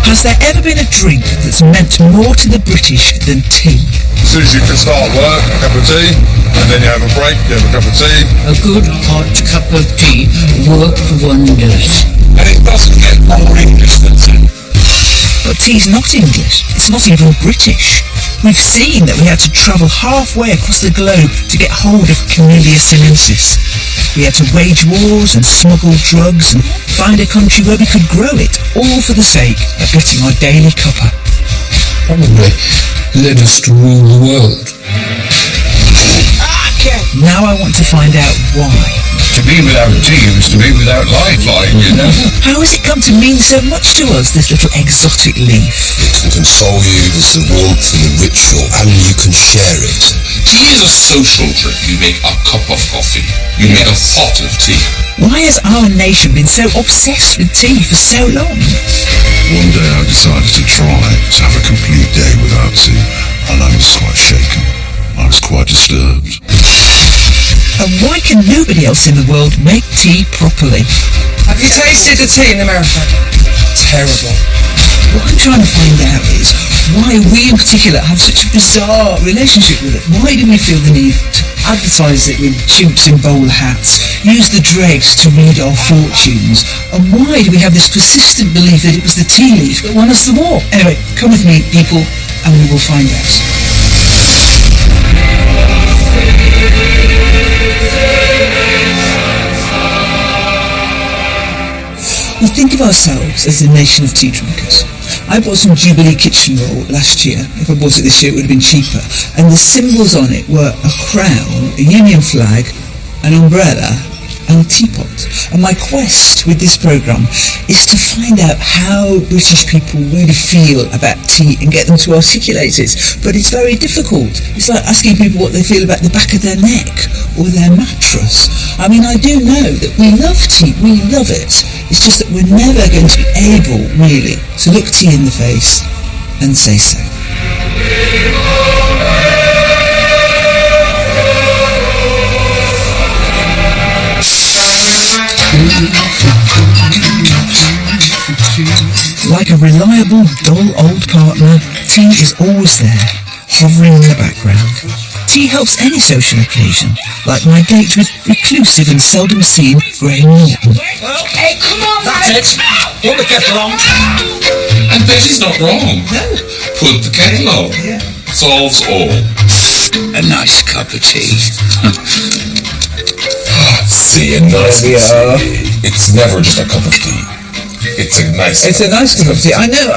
Has there ever been a drink that's meant more to the British than tea? As soon as you can start work, a cup of tea, and then you have a break, you have a cup of tea. A good hot cup of tea worked wonders. And it doesn't get more English than tea. But tea's not English. It's not even British. We've seen that we had to travel halfway across the globe to get hold of Camellia sinensis. We had to wage wars and smuggle drugs and find a country where we could grow it, all for the sake of getting our daily cuppa. Probably led us to rule the world. Now I want to find out why. To be without tea was to be without lifeline, you know. How has it come to mean so much to us, this little exotic leaf? It can console you, there's the warmth and the ritual, and you can share it. Tea is a social drink. You make a cup of coffee. You make a pot of tea. Why has our nation been so obsessed with tea for so long? One day I decided to try to have a complete day without tea, and I was quite shaken. I was quite disturbed. And why can nobody else in the world make tea properly? Have you tasted the tea in America? Terrible. What I'm trying to find out is why we in particular have such a bizarre relationship with it. Why do we feel the need to advertise it with chimps in bowler hats, use the dregs to read our fortunes, and why do we have this persistent belief that it was the tea leaf that won us the war? Anyway, come with me, people, and we will find out. We think of ourselves as a nation of tea drinkers. I bought some Jubilee kitchen roll last year. If I bought it this year, it would have been cheaper. And the symbols on it were a crown, a Union flag, an umbrella, and a teapot. And my quest with this programme is to find out how British people really feel about tea and get them to articulate it. But it's very difficult. It's like asking people what they feel about the back of their neck or their mattress. I mean, I do know that we love tea, we love it. It's just that we're never going to be able, really, to look tea in the face and say so. Like a reliable, dull old partner, tea is always there, hovering in the background. Tea helps any social occasion, like my date with reclusive and seldom seen Graham Norton. Hey, come on, That's it. Put the kettle on. And Betty's not wrong. No. Put the kettle on. Yeah. Solves all. A nice cup of tea. See, a nice tea. It's never just a cup of tea. It's a nice It's a nice cup of tea. I know.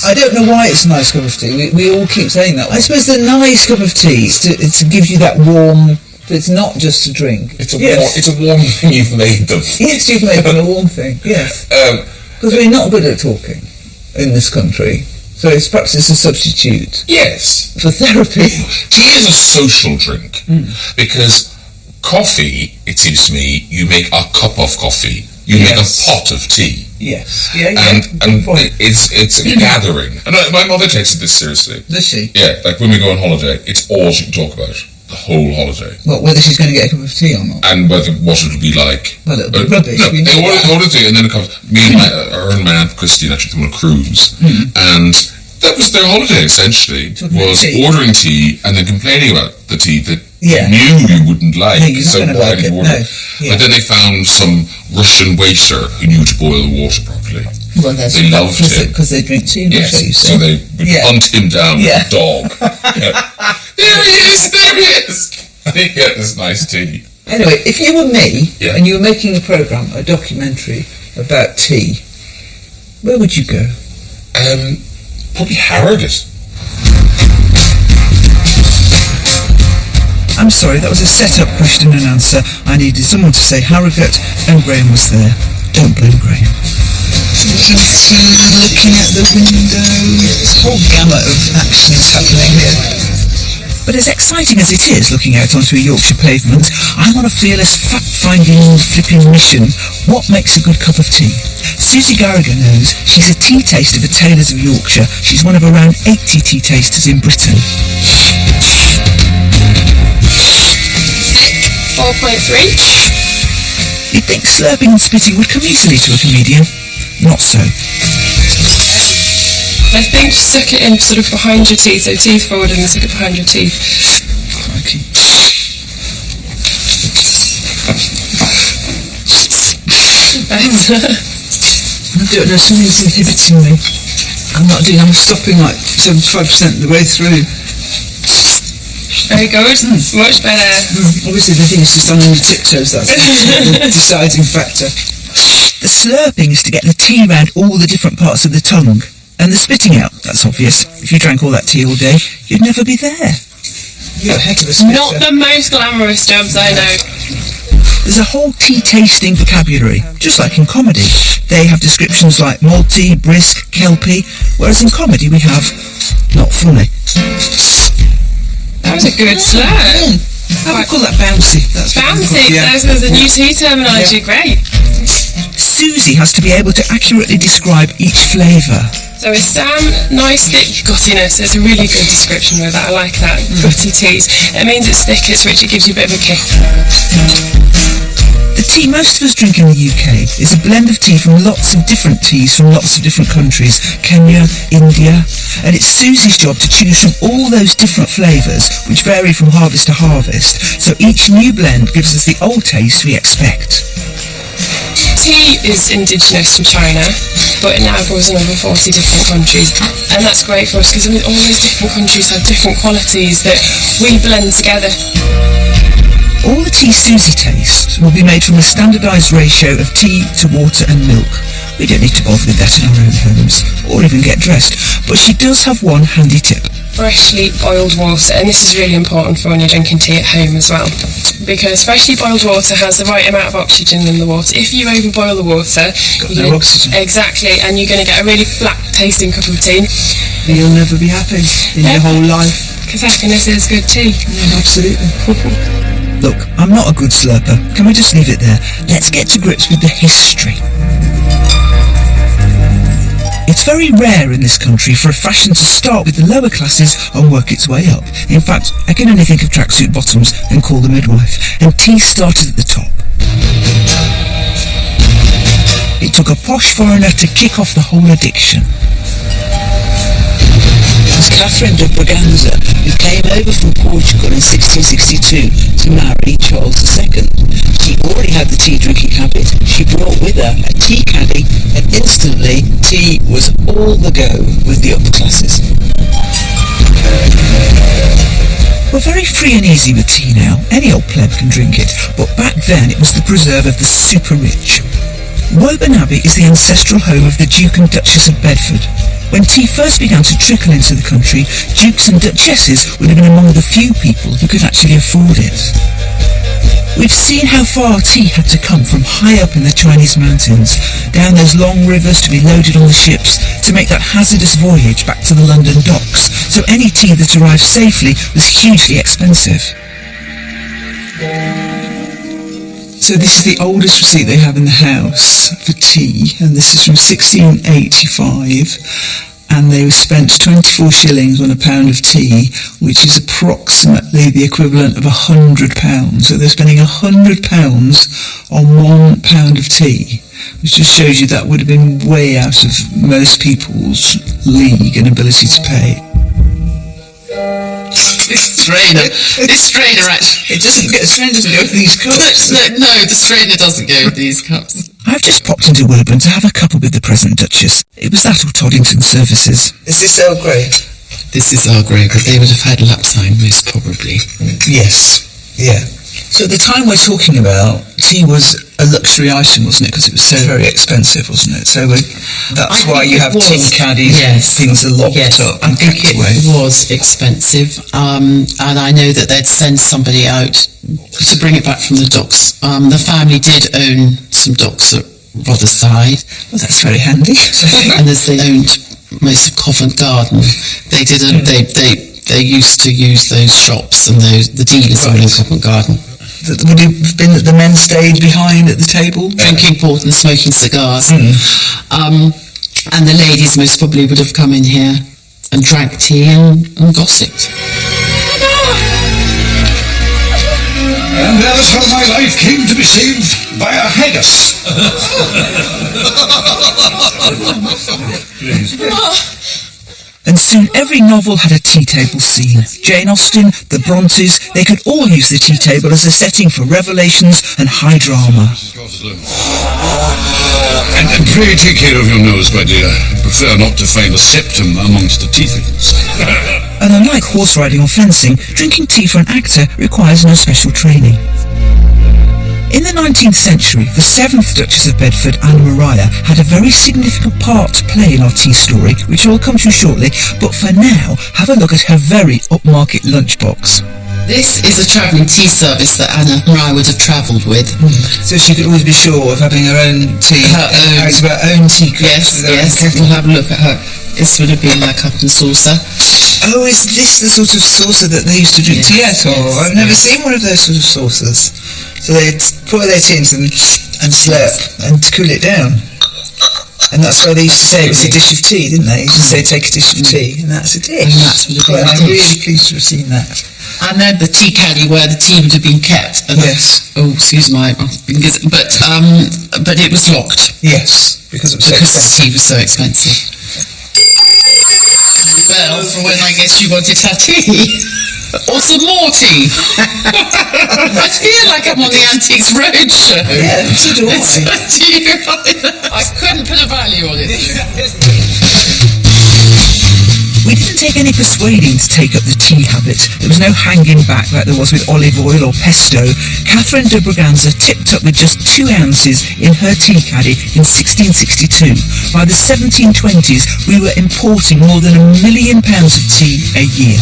I don't know why it's a nice cup of tea. We all keep saying that. I suppose the nice cup of tea is to give you that warm. It's not just a drink. It's a warm thing you've made them. Yes, you've made them a warm thing. Yes. Because we're not good at talking in this country. So perhaps it's a substitute. Yes. For therapy. Tea is a social drink because coffee, it seems to me, you make a cup of coffee. You make a pot of tea. Yes. Yeah. And it's a gathering. And my mother takes it this seriously. Does she? Yeah, like when we go on holiday, it's all she can talk about. The whole holiday. What, whether she's going to get a cup of tea or not? And what it'll be like. Well, it'll be rubbish. No, they order tea, and then it comes. Me and her and my aunt Christine actually went on a cruise, and that was their holiday essentially. Was ordering tea and then complaining about the tea that you knew you wouldn't like. No, you're not going to like it. No. But then they found some Russian waiter who knew to boil the water properly. Well, they loved him because they drink tea. Yes, so they would hunt him down with a dog. There he is! And he'd get this nice tea. Anyway, if you were me and you were making a programme, a documentary about tea, where would you go? Probably Harrogate. I'm sorry, that was a set-up question and answer. I needed someone to say Harrogate, and Graham was there. Don't blame Graham. Looking at the window, this whole gamut of action is happening here. But as exciting as it is looking out onto a Yorkshire pavement, I'm on a fearless fact-finding flipping mission. What makes a good cup of tea? Susie Garrigan knows. She's a tea taster for Taylors of Yorkshire. She's one of around 80 tea tasters in Britain. 4.3. You'd think slurping and spitting would come easily to a comedian. Not so. I think suck it in sort of behind your teeth, so teeth forward and suck it behind your teeth. Crikey. Something's inhibiting me. I'm stopping like 75% of the way through. Very good, much better. Obviously the thing is just on the tiptoes, that's the deciding factor. The slurping is to get the tea around all the different parts of the tongue. And the spitting out, that's obvious. If you drank all that tea all day, you'd never be there. You're a heck of a spitter. Not the most glamorous jobs I know. There's a whole tea tasting vocabulary, just like in comedy. They have descriptions like malty, brisk, kelpie, whereas in comedy we have not funny. That was a good slur. I would call that bouncy. That's bouncy, there's a new tea terminology, great. Susie has to be able to accurately describe each flavour. So a Sam, nice thick guttiness. There's a really good description with that. I like that. Gutty teas. It means it's thick, it's rich, it gives you a bit of a kick. The tea most of us drink in the UK is a blend of tea from lots of different teas from lots of different countries. Kenya, India. And it's Susie's job to choose from all those different flavours, which vary from harvest to harvest. So each new blend gives us the old taste we expect. Tea is indigenous from China, but it now grows in over 40 different countries, and that's great for us because all those different countries have different qualities that we blend together. All the tea Susie tastes will be made from a standardised ratio of tea to water and milk. We don't need to bother with that in our own homes, or even get dressed, but she does have one handy tip. Freshly boiled water, and this is really important for when you're drinking tea at home as well, because freshly boiled water has the right amount of oxygen in the water. If you overboil the water, no oxygen. Exactly, and you're going to get a really flat tasting cup of tea. You'll never be happy in your whole life. Because happiness is good tea. Yeah, absolutely. Look, I'm not a good slurper. Can we just leave it there? Let's get to grips with the history. It's very rare in this country for a fashion to start with the lower classes and work its way up. In fact, I can only think of tracksuit bottoms and Call the Midwife, and tea started at the top. It took a posh foreigner to kick off the whole addiction. It was Catherine de Braganza who came over from Portugal in 1662 to marry Charles II. She already had the tea drinking habit. She brought with her a tea caddy, and instantly tea was all the go with the upper classes. We're very free and easy with tea now. Any old pleb can drink it, but back then it was the preserve of the super rich. Woburn Abbey is the ancestral home of the Duke and Duchess of Bedford. When tea first began to trickle into the country, dukes and duchesses would have been among the few people who could actually afford it. We've seen how far tea had to come from high up in the Chinese mountains, down those long rivers to be loaded on the ships, to make that hazardous voyage back to the London docks, so any tea that arrived safely was hugely expensive. So this is the oldest receipt they have in the house for tea, and this is from 1685, and they spent 24 shillings on a pound of tea, which is approximately the equivalent of £100. So they're spending £100 on £1 pound of tea, which just shows you that would have been way out of most people's league and ability to pay. This strainer actually. The strainer doesn't go with these cups. No, the strainer doesn't go with these cups. I've just popped into Woburn to have a cuppa with the present Duchess. It was that or Toddington services. Is this Earl Grey? This is Earl Grey, but they would have had lapsang most probably. Yes. Yeah. So at the time we're talking about, tea was a luxury item, wasn't it? Because it was so very expensive, wasn't it? So that's why you have tin caddies and things are locked up and packed away. It was expensive, and I know that they'd send somebody out to bring it back from the docks. The family did own some docks at Rotherhithe. Well, that's very handy. And as they owned most of Covent Garden, they didn't. They used to use those shops and the dealers all in Covent Garden. Would it have been that the men stayed behind at the table? Drinking port and smoking cigars. And the ladies most probably would have come in here and drank tea and gossiped. And that is how my life came to be saved by a haggis. and soon every novel had a tea table scene. Jane Austen, the Brontes, they could all use the tea table as a setting for revelations and high drama. And pray take care of your nose, my dear. Prefer not to find a septum amongst the teeth. And unlike horse riding or fencing, drinking tea for an actor requires no special training. In the 19th century, the 7th Duchess of Bedford, Anna Maria, had a very significant part to play in our tea story, which I will come to shortly, but for now, have a look at her very upmarket lunchbox. This is a travelling tea service that Anna Maria would have travelled with. So she could always be sure of having her own tea, her own tea cups. Yes, we'll have a look at her. This would have been my cup and saucer. Oh, is this the sort of saucer that they used to drink tea out of? I've never seen one of those sort of saucers. So they'd pour their tea into them and slurp and cool it down. And that's why they used to say it was a dish of tea, didn't they? They used to say, take a dish of tea, and that's a dish. And that would have been I'm really pleased to have seen that. And then the tea caddy where the tea would have been kept. And yes. Excuse my fingers. But it was locked. Yes, because it was because the tea was so expensive. Well, for when I guess you wanted to have tea. Or some more tea. I feel like I'm on the Antiques Roadshow. Yeah, so do I. I couldn't put a value on it. We didn't take any persuading to take up the tea habit. There was no hanging back like there was with olive oil or pesto. Catherine de Braganza tipped up with just 2 ounces in her tea caddy in 1662. By the 1720s, we were importing more than £1 million of tea a year.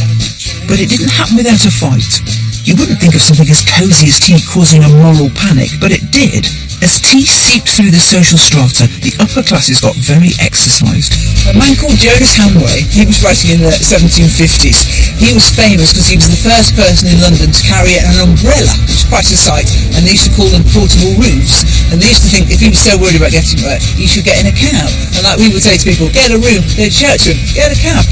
But it didn't happen without a fight. You wouldn't think of something as cosy as tea causing a moral panic, but it did. As tea seeped through the social strata, the upper classes got very exercised. A man called Jonas Hamway, he was writing in the 1750s. He was famous because he was the first person in London to carry an umbrella, which is quite a sight, and they used to call them portable roofs. And they used to think if he was so worried about getting wet, he should get in a cab. And like we would say to people, get a room, they'd shout to him, get a cab.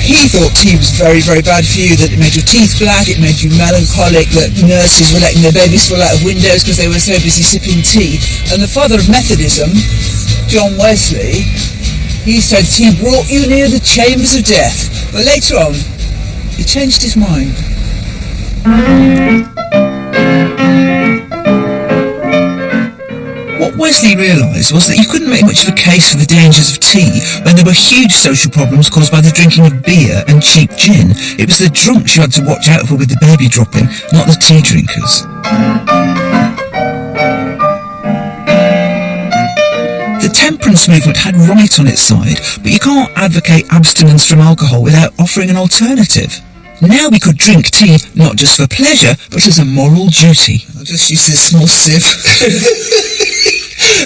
He thought tea was very, very bad for you, that it made your teeth black, it made you melancholic, that nurses were letting their babies fall out of windows because they were so busy sipping tea. And the father of Methodism, John Wesley, he said tea brought you near the chambers of death. But later on, he changed his mind. What Wesley realised was that you couldn't make much of a case for the dangers of tea when there were huge social problems caused by the drinking of beer and cheap gin. It was the drunks you had to watch out for with the baby dropping, not the tea drinkers. The temperance movement had right on its side, but you can't advocate abstinence from alcohol without offering an alternative. Now we could drink tea not just for pleasure, but as a moral duty. I'll just use this small sieve.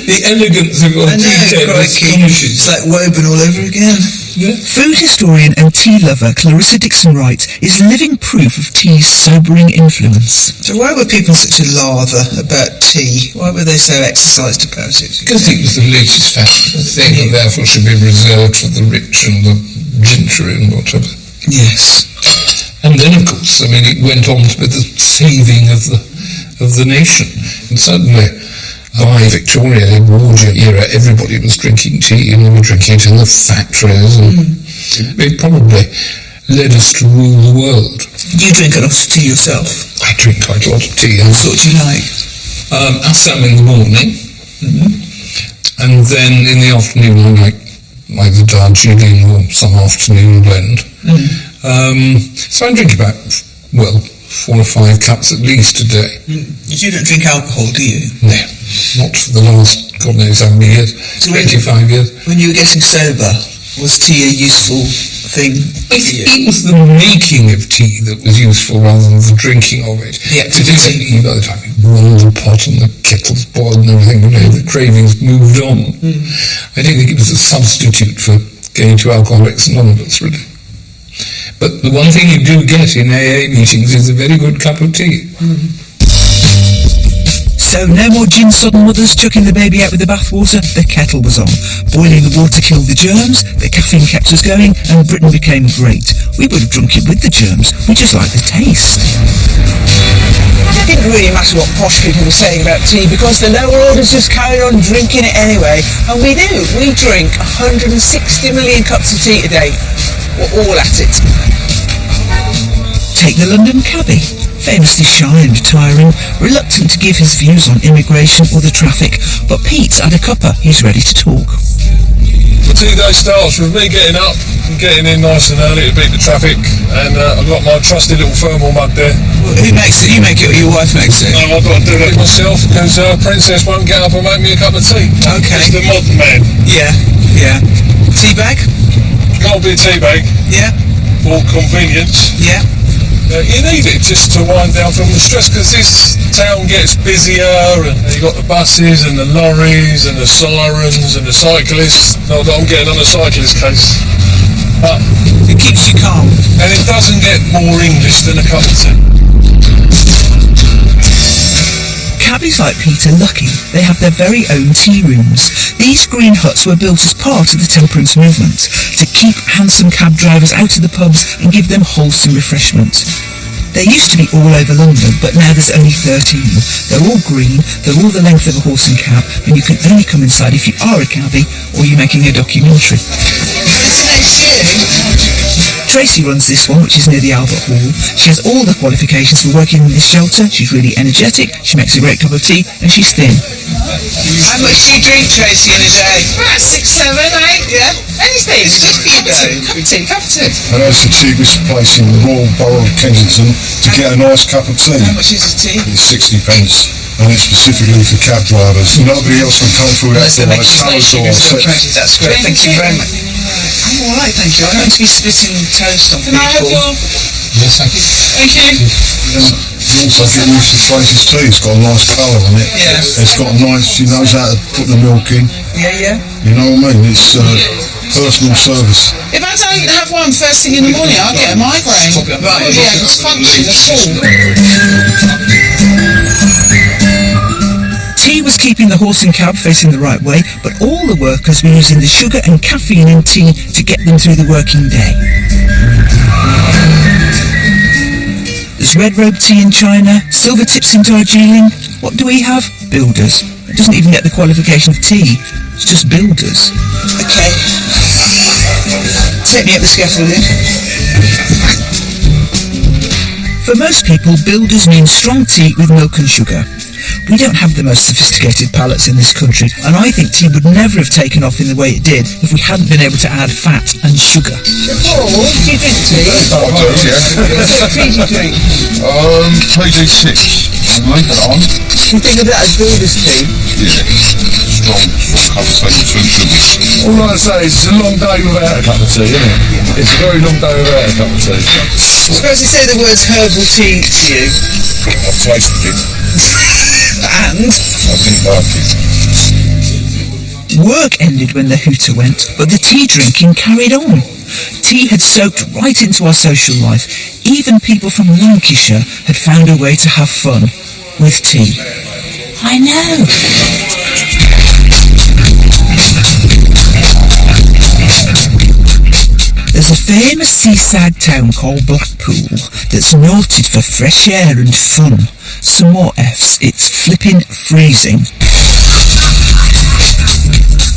The elegance of your tea table is like woven all over again. Yeah. Food historian and tea lover Clarissa Dixon Wright is living proof of tea's sobering influence. So why were people such a lather about tea? Why were they so exercised about it? Because it was the latest fashionable thing, and therefore should be reserved for the rich and the gentry and whatever. Yes. And then, of course, I mean, it went on to be the saving of the nation. And certainly, by Victoria, the Warrior era, everybody was drinking tea, and they were drinking it in the factories, and it probably led us to rule the world. You drink a lot of tea yourself? I drink quite a lot of tea. What sort do you like? Assam in the morning, and then in the afternoon I like either Darjeeling or some afternoon blend. So I drink about, 4 or 5 cups at least a day. You don't drink alcohol, do you? No, not for the last, God knows how many years, so 25 years. When you were getting sober, was tea a useful thing? It was the making of tea that was useful rather than the drinking of it. The activity. By the time you boiled the pot and the kettle's boiled and everything, the cravings moved on. I don't think it was a substitute for going to Alcoholics Anonymous, really. But the one thing you do get in AA meetings is a very good cup of tea. So no more gin-sodden mothers chucking the baby out with the bathwater. The kettle was on. Boiling the water killed the germs, the caffeine kept us going, and Britain became great. We would have drunk it with the germs, we just liked the taste. It didn't really matter what posh people were saying about tea, because the lower orders just carried on drinking it anyway. And we do. We drink 160 million cups of tea a day. were all at it. Take the London cabbie, famously shy and retiring, reluctant to give his views on immigration or the traffic, but Pete's had a cuppa, he's ready to talk. The tea-day starts with me getting up and getting in nice and early to beat the traffic, and I've got my trusty little thermal mug there. Well, who makes it? You make it or your wife makes it? No, I've got to do that myself because Princess won't get up and make me a cup of tea. Okay. It's the modern man. Yeah. Tea bag? Can't be a tea bag. Yeah. For convenience. Yeah. You need it just to wind down from the stress, because this town gets busier, and you've got the buses and the lorries and the sirens and the cyclists. Not that I'm getting on a cyclist case, but it keeps you calm. And it doesn't get more English than a cup of tea. Cabbies like Pete are lucky. They have their very own tea rooms. These green huts were built as part of the temperance movement to keep handsome cab drivers out of the pubs and give them wholesome refreshment. There used to be all over London, but now there's only 13. They're all green, they're all the length of a horse and cab, and you can only come inside if you are a cabbie or you're making a documentary. Tracy runs this one, which is near the Albert Hall. She has all the qualifications for working in this shelter. She's really energetic, she makes a great cup of tea, and she's thin. How much do you drink, Tracy, in a day? About 6, 7, 8, yeah. Anything, it's just cup of tea. And that's the cheapest place in the Royal Borough of Kensington to get a nice cup of tea. How much is a tea? It's 60 pence. And it's specifically for cab drivers. Nobody else can come through that door. That's great, thank you very much. I'm alright, thank you. I'm going to be spitting toast on people. Can I have your... Yes, thank you. Thank you. You also get used to Tracy's tea. It's got a nice colour on it. Yeah. It's got a nice, she knows how to put the milk in. Yeah. You know what I mean? It's personal service. If I don't have one first thing in the morning, I'll get a migraine. I won't be able to function at all. Tea was keeping the horse and cab facing the right way, but all the workers were using the sugar and caffeine in tea to get them through the working day. There's red robe tea in China, silver tips in Darjeeling. What do we have? Builders. It doesn't even get the qualification of tea. It's just builders. Okay. Take me up the scaffolding. For most people, builders mean strong tea with milk and sugar. We don't have the most sophisticated palates in this country, and I think tea would never have taken off in the way it did if we hadn't been able to add fat and sugar. Paul, do you drink tea? I do, yeah. What tea do you drink? 3D6. Leave it on. Do you think of that as builder's tea? Yeah. Strong cup of tea, 2 sugars. All I say is it's a long day without a cup of tea, isn't it? It's a very long day without a cup of tea. I'm supposed to say the words herbal tea to you. I've tasted it. And? I didn't like it. Work ended when the hooter went, but the tea drinking carried on. Tea had soaked right into our social life. Even people from Lancashire had found a way to have fun with tea. I know. There's a famous seaside town called Blackpool that's noted for fresh air and fun. Some more F's, it's flipping freezing.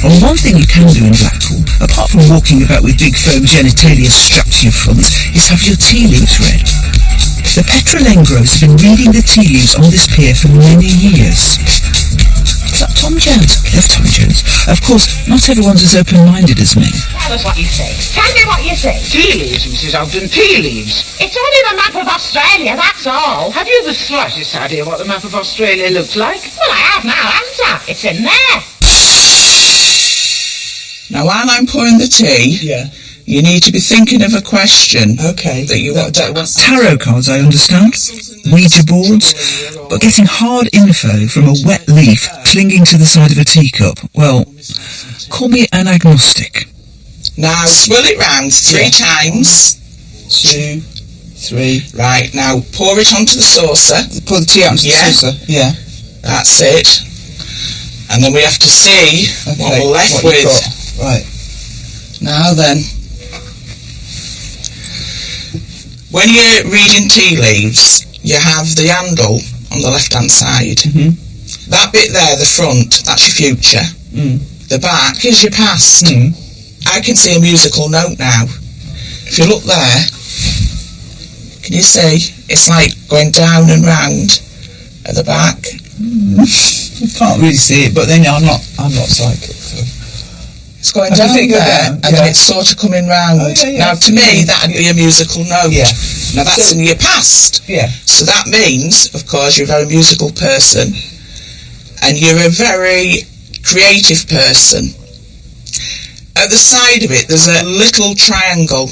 Well, one thing you can do in Blackpool, apart from walking about with big foam genitalia strapped to your front, is have your tea leaves read. The Petrolengros have been reading the tea leaves on this pier for many years. Is that Tom Jones? I love Tom Jones. Of course, not everyone's as open-minded as me. Tell us what you see. Tell me what you see. Tea leaves, Mrs. Ogden, tea leaves. It's only the map of Australia, that's all. Have you the slightest idea what the map of Australia looks like? Well, I have now, haven't I? It's in there. Now, while I'm pouring the tea, you need to be thinking of a question. Okay. That you want to ask. Tarot cards, I understand. Ouija boards. But getting hard info from a wet leaf clinging to the side of a teacup, well, call me an agnostic. Now, swirl it round 3 times. 2, 3. Right, now pour it onto the saucer. Pour the tea onto the saucer? Yeah. That's it. And then we have to see what we're left with. Right. Now then. When you're reading tea leaves, you have the handle on the left-hand side. Mm-hmm. That bit there, the front, that's your future. The back is your past. I can see a musical note now. if you look there, can you see? It's like going down and round at the back. You can't really see it, but then I'm not psychic. So. It's going down there, and then it's sort of coming round. Now, to me, that'd be a musical note. Yeah. Now, that's in your past. Yeah. So that means, of course, you're a very musical person, and you're a very creative person. At the side of it, there's a little triangle.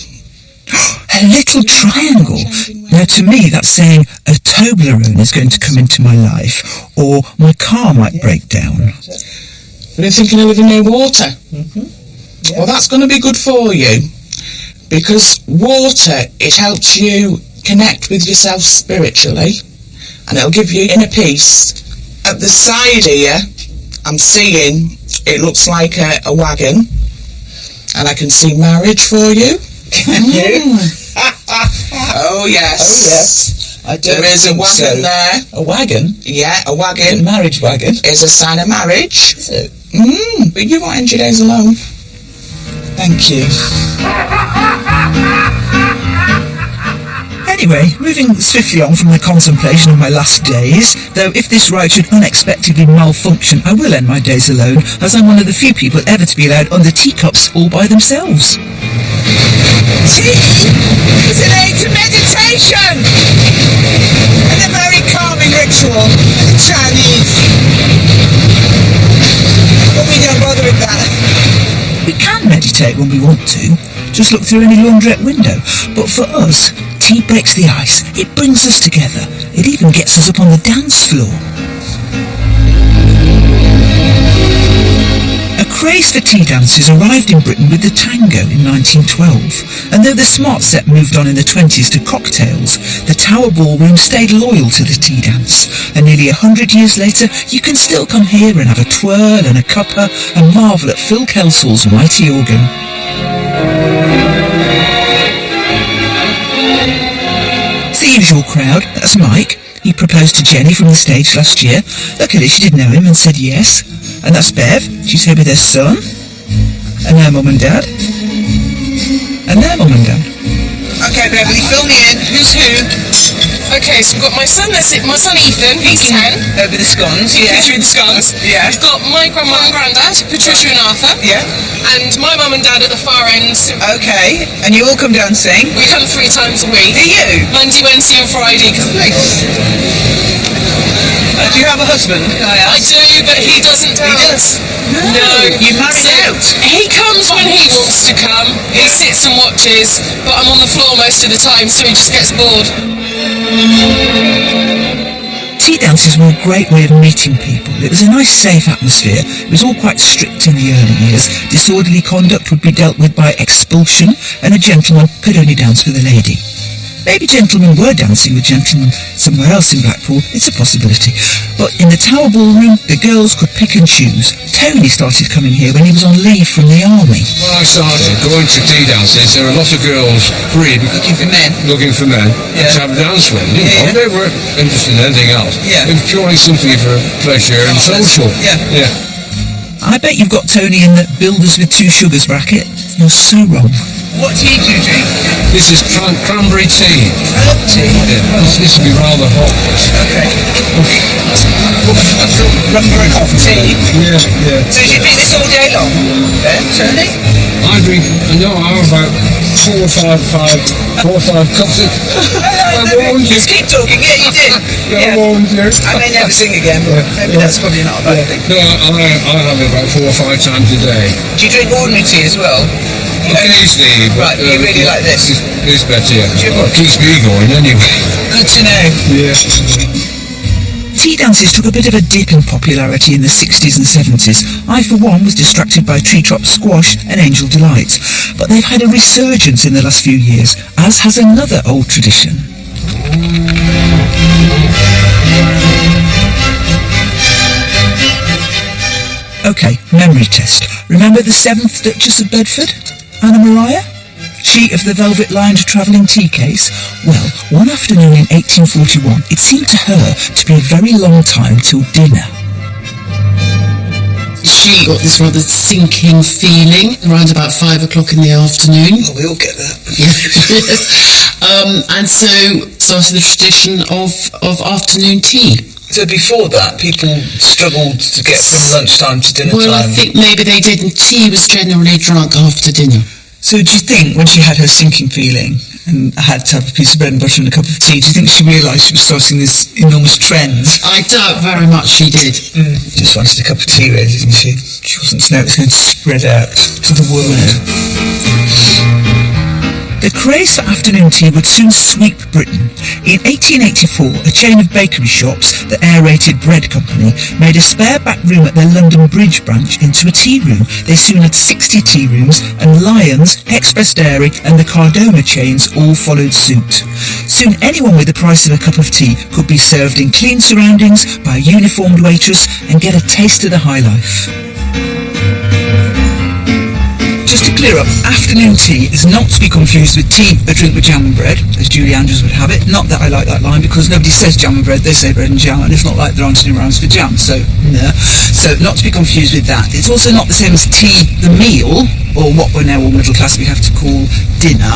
A little triangle? Now, to me, that's saying a Toblerone is going to come into my life, or my car might break down. You're thinking of living near water? Well, that's going to be good for you, because water, it helps you connect with yourself spiritually, and it'll give you inner peace. At the side here, I'm seeing, it looks like a wagon, and I can see marriage for you. Can you? Oh, yes. I don't there is a wagon there. A wagon? Yeah, a wagon. A marriage wagon? Is a sign of marriage. Is it? But you won't end your days alone. Thank you. Anyway, moving swiftly on from the contemplation of my last days, though if this rite should unexpectedly malfunction, I will end my days alone, as I'm one of the few people ever to be allowed under teacups all by themselves. Tea is an aid to meditation and a very calming ritual for the Chinese. But we don't bother with that. We can meditate when we want to, just look through any laundrette window, but for us, tea breaks the ice, it brings us together, it even gets us up on the dance floor. A craze for tea dances arrived in Britain with the tango in 1912, and though the smart set moved on in the 20s to cocktails, the Tower Ballroom stayed loyal to the tea dance, and nearly 100 years later you can still come here and have a twirl and a cuppa and marvel at Phil Kelsall's mighty organ. It's the usual crowd, that's Mike. He proposed to Jenny from the stage last year. Luckily she did know him and said yes. And that's Bev, she's here with her son. And their mum and dad. And their mum and dad. Okay, Beverly, fill me in. Who's who? Okay, so we've got my son Ethan, he's 10. Over the scones, yeah. Through the scones. Yeah. We've got my grandma and granddad, Patricia and Arthur. Yeah. And my mum and dad at the far end. Okay, and you all come down and sing? We come 3 times a week. Do you? Monday, Wednesday and Friday. Do you have a husband, can I ask? I do, but he doesn't dance. No. You married out? He comes when he wants to come. He sits and watches, but I'm on the floor most of the time, so he just gets bored. Tea dances were a great way of meeting people. It was a nice, safe atmosphere. It was all quite strict in the early years. Disorderly conduct would be dealt with by expulsion, and a gentleman could only dance with a lady. Maybe gentlemen were dancing with gentlemen somewhere else in Blackpool, it's a possibility. But in the Tower Ballroom, the girls could pick and choose. Tony started coming here when he was on leave from the army. When I started going to tea dances, there were a lot of girls free looking for men to have a dance with. They weren't interested in anything else. It was purely simply for pleasure and social. I bet you've got Tony in the builders with 2 sugars bracket. You're so wrong. What tea do you drink? This is cranberry tea. Herb tea? Yeah, this will be rather hot. Okay. Cranberry hot tea? Yeah. So do you drink this all day long, Tony? I have about 4 or 5 cups of... Just keep talking, yeah, you did. I warned you. I may never sing again, but maybe that's probably not a bad thing. No, I have it about 4 or 5 times a day. Do you drink ordinary tea as well? Occasionally, but you really like this? It's better, yeah. Well, it keeps me going anyway. Good to know. Yeah. Tea dances took a bit of a dip in popularity in the 60s and 70s. I, for one, was distracted by Treetop Squash and Angel Delight. But they've had a resurgence in the last few years, as has another old tradition. OK, memory test. Remember the 7th Duchess of Bedford? Anna Maria? She of the velvet-lined travelling tea case? Well, one afternoon in 1841, it seemed to her to be a very long time till dinner. she got this rather sinking feeling around about 5 o'clock in the afternoon. Oh, we all get that. Yes. And so started the tradition of afternoon tea. So before that, people struggled to get from lunchtime to dinner Well, I time. think maybe they did, and tea was generally drunk after dinner. So do you think when she had her sinking feeling and had to have a piece of bread and butter and a cup of tea, do you think she realised she was starting this enormous trend? I doubt very much she did. Just wanted a cup of tea, really, didn't she? She wasn't to know it was going to spread out to the world. The craze for afternoon tea would soon sweep Britain. In 1884, a chain of bakery shops, the Aerated Bread Company, made a spare back room at their London Bridge branch into a tea room. They soon had 60 tea rooms, and Lyons, Express Dairy and the Cardona chains all followed suit. Soon anyone with the price of a cup of tea could be served in clean surroundings by a uniformed waitress and get a taste of the high life. Just to clear up, afternoon tea is not to be confused with tea, a drink with jam and bread, as Julie Andrews would have it. Not that I like that line, because nobody says jam and bread, they say bread and jam, and it's not like there aren't any rhymes for jam, so no. So not to be confused with that. It's also not the same as tea, the meal, or what we're now all middle class we have to call dinner.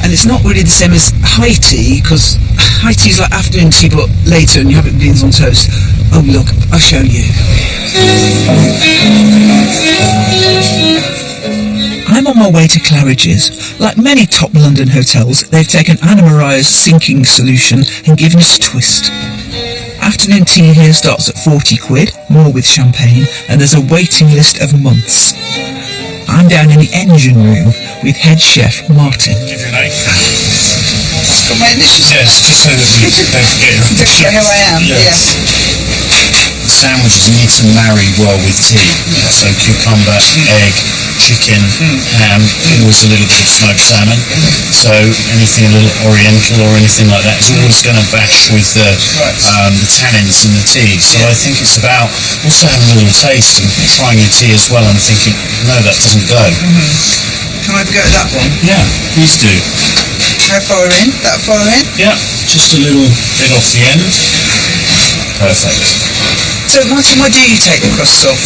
And it's not really the same as high tea, because high tea is like afternoon tea, but later, and you have it with beans on toast. Oh look, I'll show you. I'm on my way to Claridge's. Like many top London hotels, they've taken Anna Mariah's sinking solution and given us a twist. Afternoon tea here starts at 40 quid, more with champagne, and there's a waiting list of months. I'm down in the engine room with head chef Martin. Give your name. It's got my initials. Yes, just so that we don't forget your Don't forget who I am, yes. Sandwiches need to marry well with tea. So cucumber, egg, chicken, ham, always a little bit of smoked salmon. So anything a little oriental or anything like that is always going to bash with the tannins in the tea. So I think it's about also having a little taste and trying your tea as well and thinking, no, that doesn't go. Can I have a go at that one? Yeah, please do. How far in? That far in? Yeah, just a little bit off the end. Perfect. So Martin, why do you take the crusts off?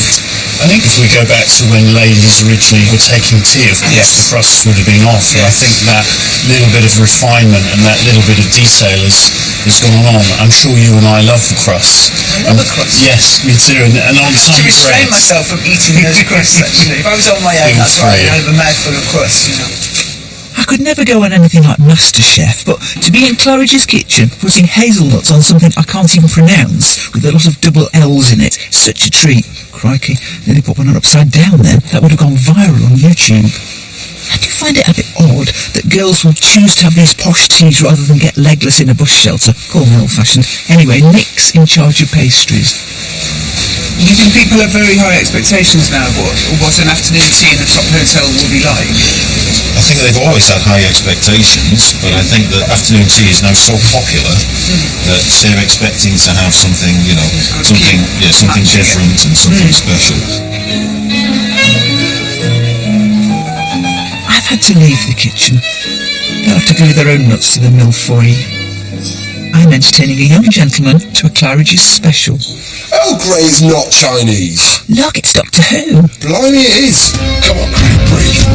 I think if we go back to when ladies originally were taking tea, of course the crusts would have been off. But I think that little bit of refinement and that little bit of detail has gone on. I'm sure you and I love the crusts. I love the crusts. Yes, me too. And on some to restrain breads, myself from eating those crusts, actually. If I was on my own, that's right. I'd have a mouthful of crusts, you know. I could never go on anything like MasterChef, but to be in Claridge's kitchen, putting hazelnuts on something I can't even pronounce, with a lot of double L's in it, such a treat. Crikey, nearly put one on upside down then. That would have gone viral on YouTube. I do find it a bit odd that girls will choose to have these posh teas rather than get legless in a bus shelter. Call me old-fashioned. Anyway, Nick's in charge of pastries. You think people have very high expectations now of what an afternoon tea in a top hotel will be like? I think they've always had high expectations, but I think that afternoon tea is now so popular that they're expecting to have something, you know, something different and something special. I've had to leave the kitchen. They'll have to glue their own nuts to the milfoil. I'm entertaining a young gentleman to a Claridge's special. Earl Grey's not Chinese. Look, it's Doctor Who. Blimey, it is. Come on, breathe.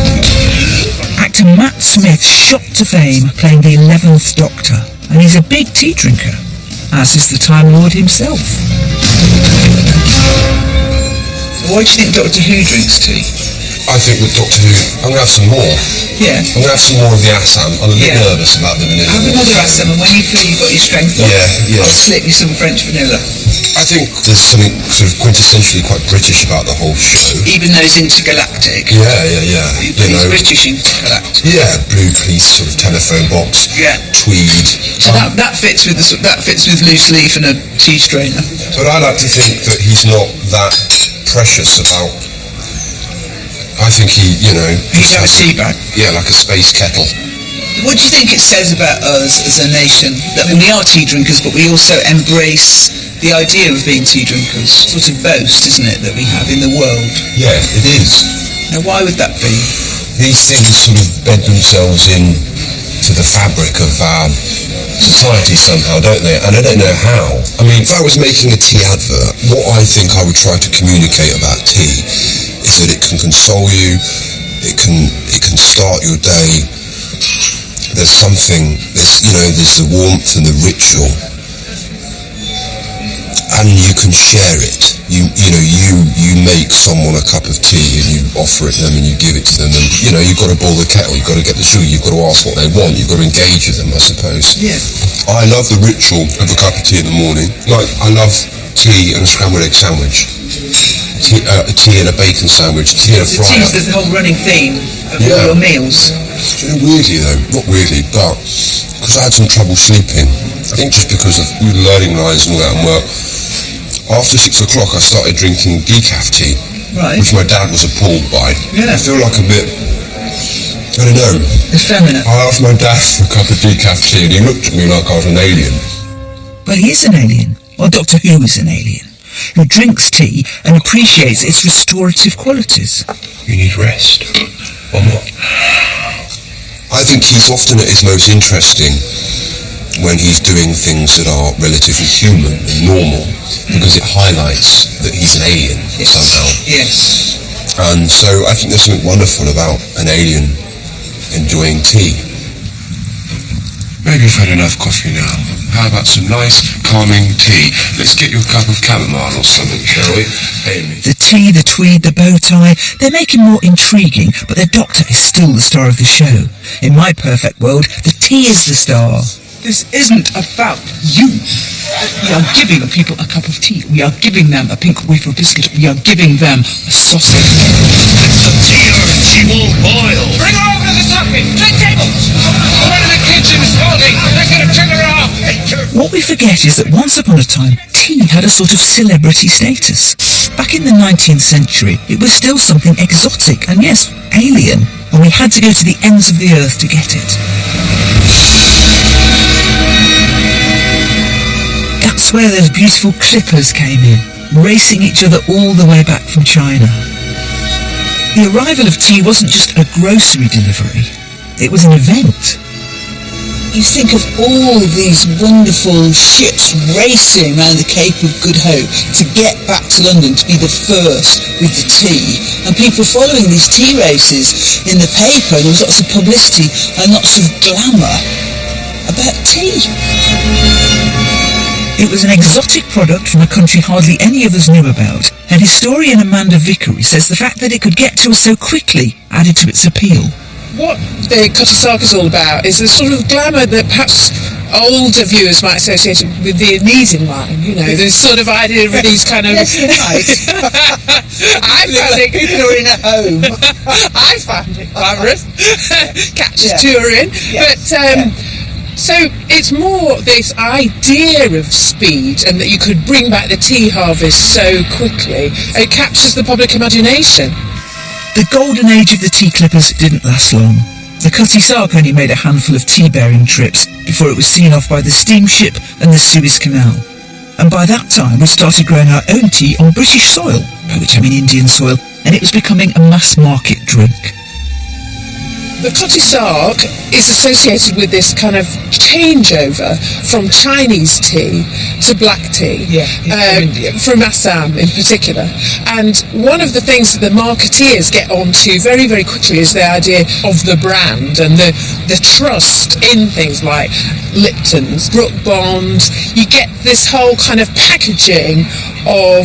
Actor Matt Smith shot to fame playing the 11th Doctor, and he's a big tea drinker, as is the Time Lord himself. Why do you think Doctor Who drinks tea? I think with Doctor Who, I'm going to have some more. Yeah. I'm going to have some more of the Assam. I'm a bit nervous about the vanilla. Have another Assam, and when you feel you've got your strength up, I'll slip you some French vanilla. I think there's something sort of quintessentially quite British about the whole show. Even though he's intergalactic. Yeah. He's British intergalactic. Yeah, blue police sort of telephone box. Yeah. Tweed. So that fits with loose leaf and a tea strainer. But I like to think that he's not that precious about. I think he, you know... He's got a tea bag? Yeah, like a space kettle. What do you think it says about us as a nation? That we are tea drinkers, but we also embrace the idea of being tea drinkers. Sort of boast, isn't it, that we have in the world? Yeah, it is. Now, why would that be? These things sort of bed themselves in to the fabric of our society somehow, don't they? And I don't know how. I mean, if I was making a tea advert, what I think I would try to communicate about tea is that it can console you, it can start your day. There's something, there's the warmth and the ritual, and you can share it. You make someone a cup of tea and you offer it to them and you give it to them, and you've got to boil the kettle, you've got to get the sugar, you've got to ask what they want, you've got to engage with them, I suppose. Yeah. I love the ritual of a cup of tea in the morning. Like, I love tea and a scrambled egg sandwich, tea and a bacon sandwich, tea and a fry up. Tea's the whole running theme of all your meals. Weirdly though, not weirdly, but because I had some trouble sleeping, I think just because of learning lines and all that and work, after 6 o'clock I started drinking decaf tea, which my dad was appalled by. Yeah. I feel like a bit, I don't know, effeminate. I asked my dad for a cup of decaf tea and he looked at me like I was an alien. Well, he is an alien. Well, Doctor Who is an alien, who drinks tea and appreciates its restorative qualities. You need rest. Or what? I think he's often at his most interesting when he's doing things that are relatively human and normal, because it highlights that he's an alien somehow. Yes. And so I think there's something wonderful about an alien enjoying tea. Maybe you've had enough coffee now. How about some nice, calming tea? Let's get you a cup of chamomile or something, shall we? Amy. The tea, the tweed, the bow tie, they make him more intriguing, but their doctor is still the star of the show. In my perfect world, the tea is the star. This isn't about you. We are giving the people a cup of tea. We are giving them a pink wafer biscuit. We are giving them a sausage. It's the tea or she won't boil. Bring her over to the socket. 2 tables. Go into the kitchen, slowly. They're going to turn her off. What we forget is that once upon a time, tea had a sort of celebrity status. Back in the 19th century, it was still something exotic and, yes, alien, and we had to go to the ends of the earth to get it. That's where those beautiful clippers came in, racing each other all the way back from China. The arrival of tea wasn't just a grocery delivery, it was an event. You think of all these wonderful ships racing around the Cape of Good Hope to get back to London to be the first with the tea, and people following these tea races in the paper. There was lots of publicity and lots of glamour about tea. It was an exotic product from a country hardly any of us knew about, and historian Amanda Vickery says the fact that it could get to us so quickly added to its appeal. What the Cutty Sark is all about is a sort of glamour that perhaps older viewers might associate with the Aeneasian line, this sort of idea of these kind of... Yes, right. I found it... People who are in at home. I found it glamorous. Catches touring. Yeah. But... So it's more this idea of speed and that you could bring back the tea harvest so quickly. It captures the public imagination. The golden age of the tea clippers didn't last long. The Cutty Sark only made a handful of tea-bearing trips before it was seen off by the steamship and the Suez Canal. And by that time we started growing our own tea on British soil, by which I mean Indian soil, and it was becoming a mass-market drink. The Cutty Sark is associated with this kind of changeover from Chinese tea to black tea, from Assam in particular. And one of the things that the marketeers get onto very, very quickly is the idea of the brand and the trust in things like Lipton's, Brook Bond. You get this whole kind of packaging of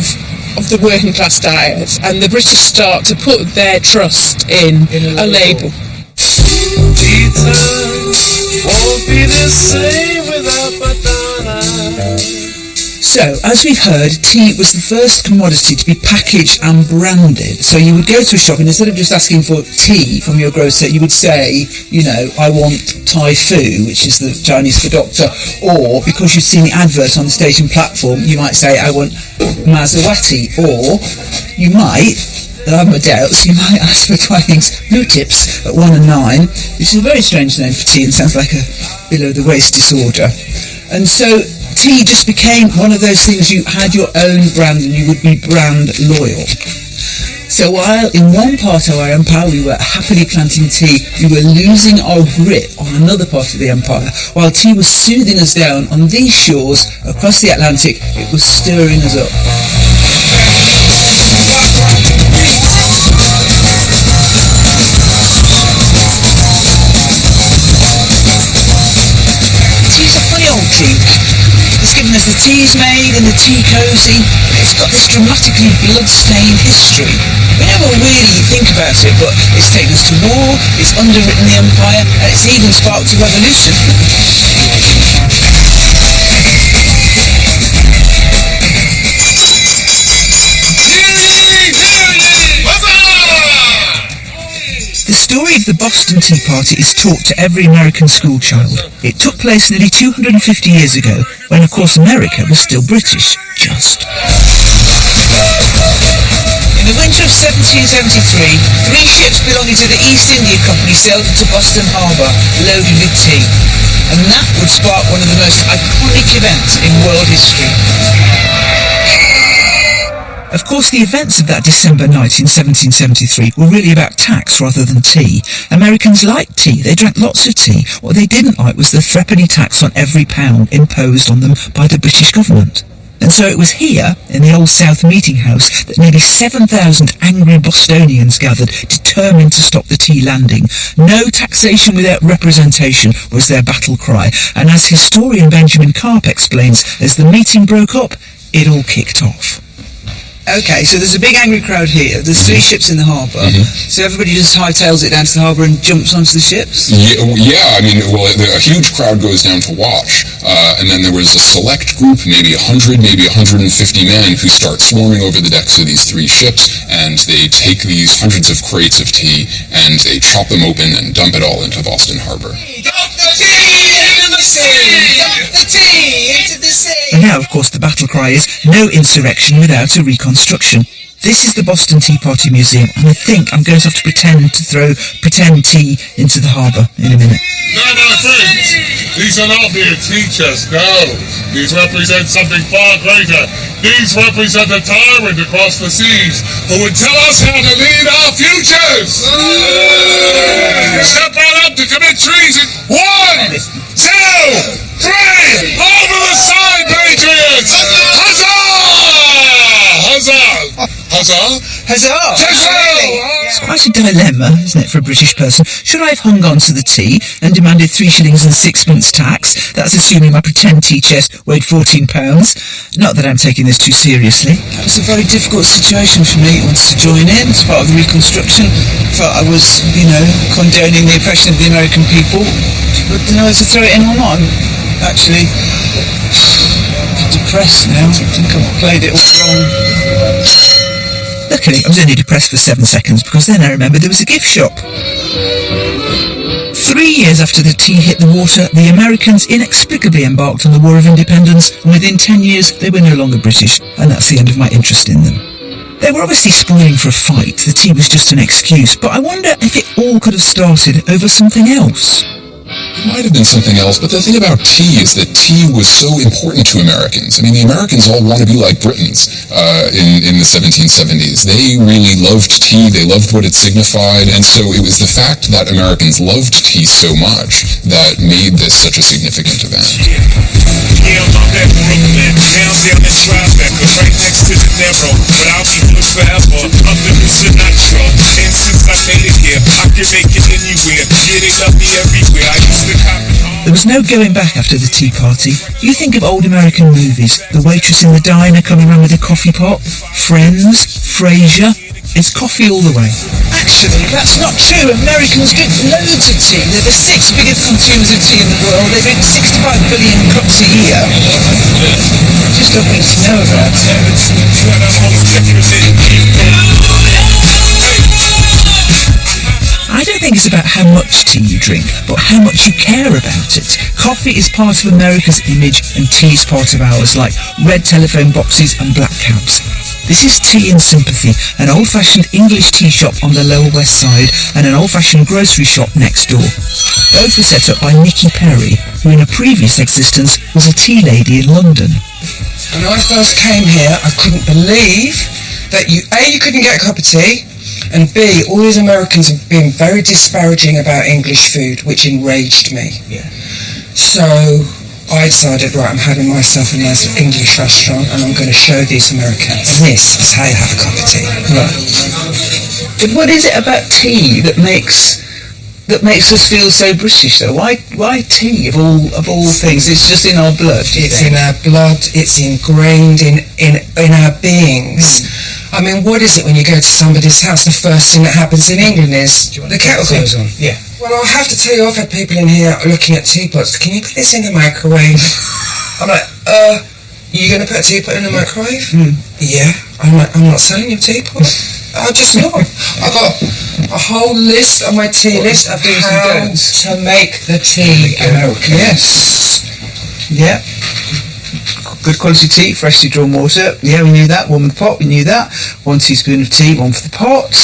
the working class diet, and the British start to put their trust in a label. Pizza won't be the same without Madonna. So, as we've heard, tea was the first commodity to be packaged and branded. So you would go to a shop and instead of just asking for tea from your grocer, you would say, I want Thai Fu, which is the Chinese for doctor, or because you've seen the advert on the station platform, you might say, I want Maserati, or you might... I have my doubts, you might ask for Twinings Blue Tips at 1 and 9, which is a very strange name for tea and sounds like a below-the-waist disorder. And so tea just became one of those things, you had your own brand and you would be brand loyal. So while in one part of our empire we were happily planting tea, we were losing our grip on another part of the empire. While tea was soothing us down on these shores across the Atlantic, it was stirring us up. Tea's a funny old drink. It's given us the teas made and the tea cosy. It's got this dramatically blood-stained history. We never really think about it, but it's taken us to war, it's underwritten the empire, and it's even sparked a revolution. The story of the Boston Tea Party is taught to every American schoolchild. It took place nearly 250 years ago, when of course America was still British, just. In the winter of 1773, 3 ships belonging to the East India Company sailed into Boston Harbour, loaded with tea. And that would spark one of the most iconic events in world history. Of course, the events of that December night in 1773 were really about tax rather than tea. Americans liked tea, they drank lots of tea. What they didn't like was the threepenny tax on every pound imposed on them by the British government. And so it was here, in the Old South Meeting House, that nearly 7,000 angry Bostonians gathered, determined to stop the tea landing. No taxation without representation was their battle cry. And as historian Benjamin Karp explains, as the meeting broke up, it all kicked off. Okay, so there's a big angry crowd here. There's 3 ships in the harbour. So everybody just hightails it down to the harbour and jumps onto the ships? Yeah, I mean, well, a huge crowd goes down to watch. And then there was a select group, maybe 100, maybe 150 men, who start swarming over the decks of these 3 ships, and they take these hundreds of crates of tea, and they chop them open and dump it all into Boston Harbour. Dump the tea into the sea! Dump the tea into the sea! And now, of course, the battle cry is no insurrection without a reconstruction. This is the Boston Tea Party Museum, and I think I'm going to have to pretend to throw pretend tea into the harbour in a minute. No, my friends, these are not mere teachers, no. These represent something far greater. These represent a tyrant across the seas who would tell us how to lead our futures. Step right up to commit treason. 1, 2, 3, over the side, patriots! Huzzah! Huzzah! Huzzah! Huzzah! Really? It's quite a dilemma, isn't it, for a British person? Should I have hung on to the tea and demanded 3 shillings and 6pence tax? That's assuming my pretend tea chest weighed £14. Not that I'm taking this too seriously. That was a very difficult situation for me. I wanted to join in as part of the reconstruction. Felt I was, condoning the oppression of the American people. But didn't know whether to throw it in or not. I'm actually depressed now. I think I've played it all wrong. Luckily, I was only depressed for 7 seconds, because then I remembered there was a gift shop. 3 years after the tea hit the water, the Americans inexplicably embarked on the War of Independence, and within 10 years they were no longer British, and that's the end of my interest in them. They were obviously spoiling for a fight. The tea was just an excuse, but I wonder if it all could have started over something else. It might have been something else, but the thing about tea is that tea was so important to Americans. I mean, the Americans all want to be like Britons in the 1770s. They really loved tea, they loved what it signified, and so it was the fact that Americans loved tea so much that made this such a significant event. Yeah, I'm up at Brooklyn, down there in Tribeca, right next to the Narrow, but I'll be good forever, under the Sinatra, and since I made it here, I can make it anywhere, yeah, they love me everywhere, I used to cop it home. There was no going back after the Tea Party. You think of old American movies, the waitress in the diner coming around with a coffee pot, Friends, Frasier. It's coffee all the way. Actually, that's not true. Americans drink loads of tea. They're the 6th biggest consumers of tea in the world. They drink 65 billion cups a year. Just don't need to know about it. I don't think it's about how much tea you drink, but how much you care about it. Coffee is part of America's image, and tea is part of ours, like red telephone boxes and black cabs. This is Tea and Sympathy, an old-fashioned English tea shop on the Lower West Side and an old-fashioned grocery shop next door. Both were set up by Nicky Perry, who in a previous existence was a tea lady in London. When I first came here, I couldn't believe that you couldn't get a cup of tea, and B, all these Americans have been very disparaging about English food, which enraged me. Yeah. So I decided, right, I'm having myself a nice English restaurant, and I'm going to show these Americans this is how you have a cup of tea. Right. But what is it about tea that makes us feel so British, though? Why tea of all things? It's just in our blood. It's in our blood. It's ingrained in our beings. I mean, what is it when you go to somebody's house? The first thing that happens in England is the kettle goes on. Yeah. Well, I have to tell you, I've had people in here looking at teapots. Can you put this in the microwave? I'm like, you going to put a teapot in the microwave? Yeah. I'm like, I'm not selling you a teapot. I'm just not. I've got a whole list on my tea list of how to make the tea American. Yes. Yeah. Good quality tea, freshly drawn water. Yeah, we knew that. Warm the pot, we knew that. 1 teaspoon of tea, 1 for the pot.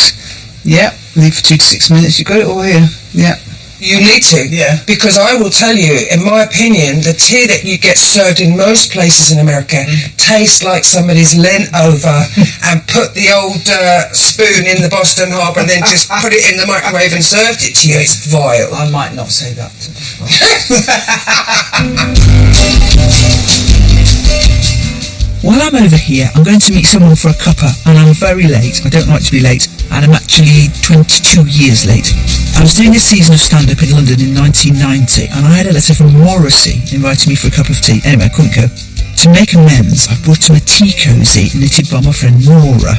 Yeah. Leave for 2 to 6 minutes. You got it all here. Yeah. You need to, yeah. Because I will tell you, in my opinion, the tea that you get served in most places in America tastes like somebody's leant over and put the old spoon in the Boston Harbour and then just put it in the microwave and served it to you. It's vile. I might not say that. While I'm over here, I'm going to meet someone for a cuppa, and I'm very late. I don't like to be late, and I'm actually 22 years late. I was doing a season of stand-up in London in 1990, and I had a letter from Morrissey inviting me for a cup of tea. Anyway, I couldn't go. To make amends, I brought him a tea cosy knitted by my friend Nora.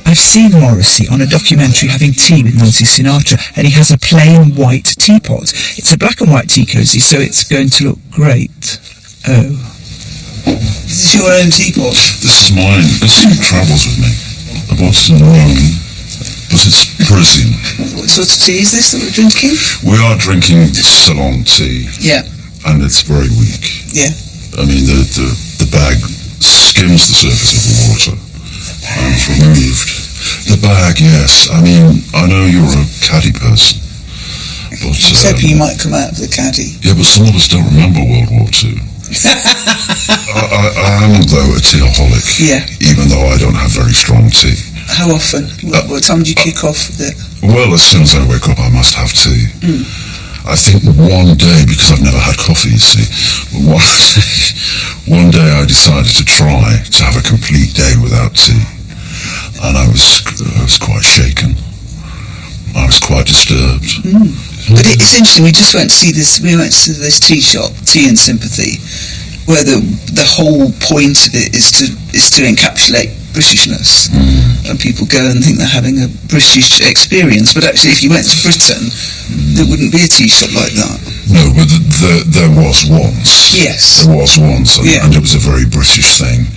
I've seen Morrissey on a documentary having tea with Nancy Sinatra, and he has a plain white teapot. It's a black and white tea cosy, so it's going to look great. Oh. This is your own teapot? This is mine. This travels with me. I bought it in Rome, but it's Parisian. What sort of tea is this that we're drinking? We are drinking Ceylon tea. Yeah. And it's very weak. Yeah. I mean, the bag skims the surface of the water and it's removed. The bag, yes. I mean, I know you're a caddy person, but... I was hoping you might come out of the caddy. Yeah, but some of us don't remember World War II. I am, though, a teaholic. Yeah. Even though I don't have very strong tea. How often? What time do you kick off with it? Well, as soon as I wake up, I must have tea. I think one day, because I've never had coffee, you see, one day I decided to try to have a complete day without tea. And I was quite shaken. I was quite disturbed. But it's interesting, we went to this tea shop, Tea and Sympathy, where the whole point of it is to encapsulate Britishness, and people go and think they're having a British experience, but actually if you went to Britain there wouldn't be a tea shop like that. No, but there was once. Yes. There was once, and it was a very British thing,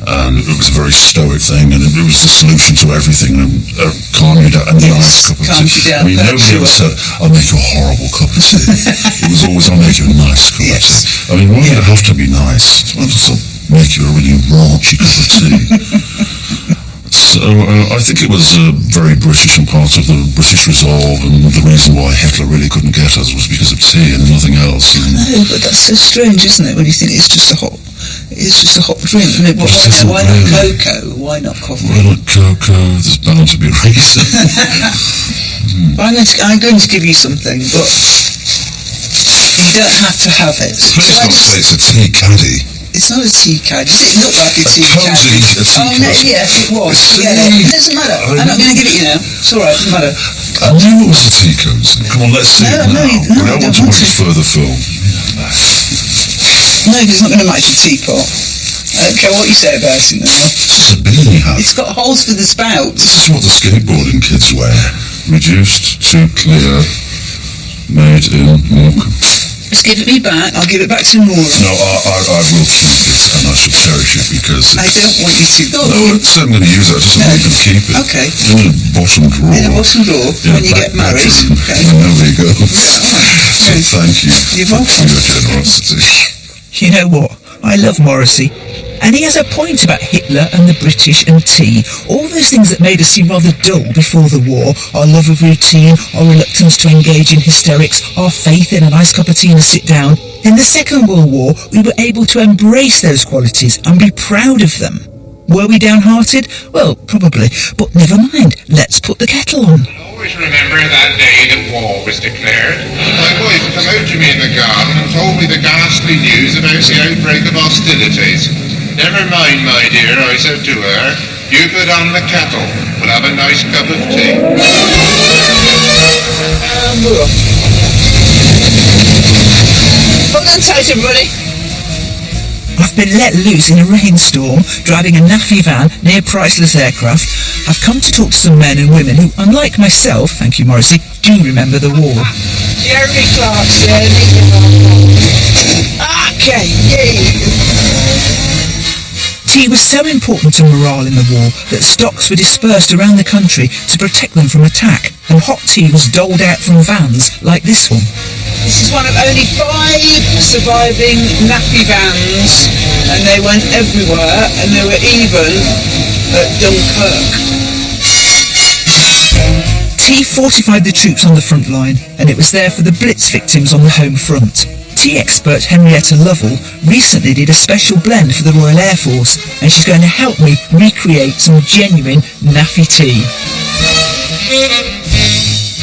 and it was a very stoic thing, and it was the solution to everything, and calm you down, a nice cup of tea. I mean, nobody ever said, I'll make you a horrible cup of tea. It was always, I'll make you a nice cup of tea. I mean, why would it have to be nice? I'll make you a really raunchy cup of tea. So I think it was very British and part of the British resolve, and the reason why Hitler really couldn't get us was because of tea and nothing else. No, but that's so strange, isn't it, when you think it's just a hot drink. I mean, why not cocoa? Why not coffee? Why not cocoa? There's bound to be a reason. I'm going to give you something, but you don't have to have it. Please don't say it's a tea caddy. It's not a tea caddy. It looked like a tea caddy. Yes, it was. Yeah, it doesn't matter. I'm not going to give it you now. It's all right, it doesn't matter. I knew it was a tea cozy. Come on, let's see it now. We don't want to watch a further film. No, it's not going to match your teapot. I don't care what you say about it now. It's a beanie hat. It's got holes for the spout. This is what the skateboarding kids wear. Reduced to clear, made in Morecambe. Just give it me back. I'll give it back to Nora. No, I will keep it, and I shall cherish it because I don't want you to. No, so I'm going to use it. I just want you to keep it. Okay. In a bottom drawer. In a bottom drawer when you get married. Okay. There we go. Yeah, so thank you. You're welcome. For your generosity. You know what? I love Morrissey. And he has a point about Hitler and the British and tea. All those things that made us seem rather dull before the war, our love of routine, our reluctance to engage in hysterics, our faith in a nice cup of tea and a sit down. In the Second World War, we were able to embrace those qualities and be proud of them. Were we downhearted? Well, probably. But never mind. Let's put the kettle on. Always remember that day that war was declared. My wife came out to me in the garden and told me the ghastly news about the outbreak of hostilities. Never mind, my dear, I said to her, you put on the kettle. We'll have a nice cup of tea. Put them tight, everybody. I've been let loose in a rainstorm, driving a naffy van near Priceless Aircraft. I've come to talk to some men and women who, unlike myself, thank you Morrissey, do remember the war. Jeremy Clarkson. Okay, yay. Tea was so important to morale in the war that stocks were dispersed around the country to protect them from attack, and hot tea was doled out from vans like this one. This is one of only 5 surviving nappy vans, and they went everywhere, and they were even at Dunkirk. Tea fortified the troops on the front line, and it was there for the Blitz victims on the home front. Tea expert Henrietta Lovell recently did a special blend for the Royal Air Force, and she's going to help me recreate some genuine naffy tea.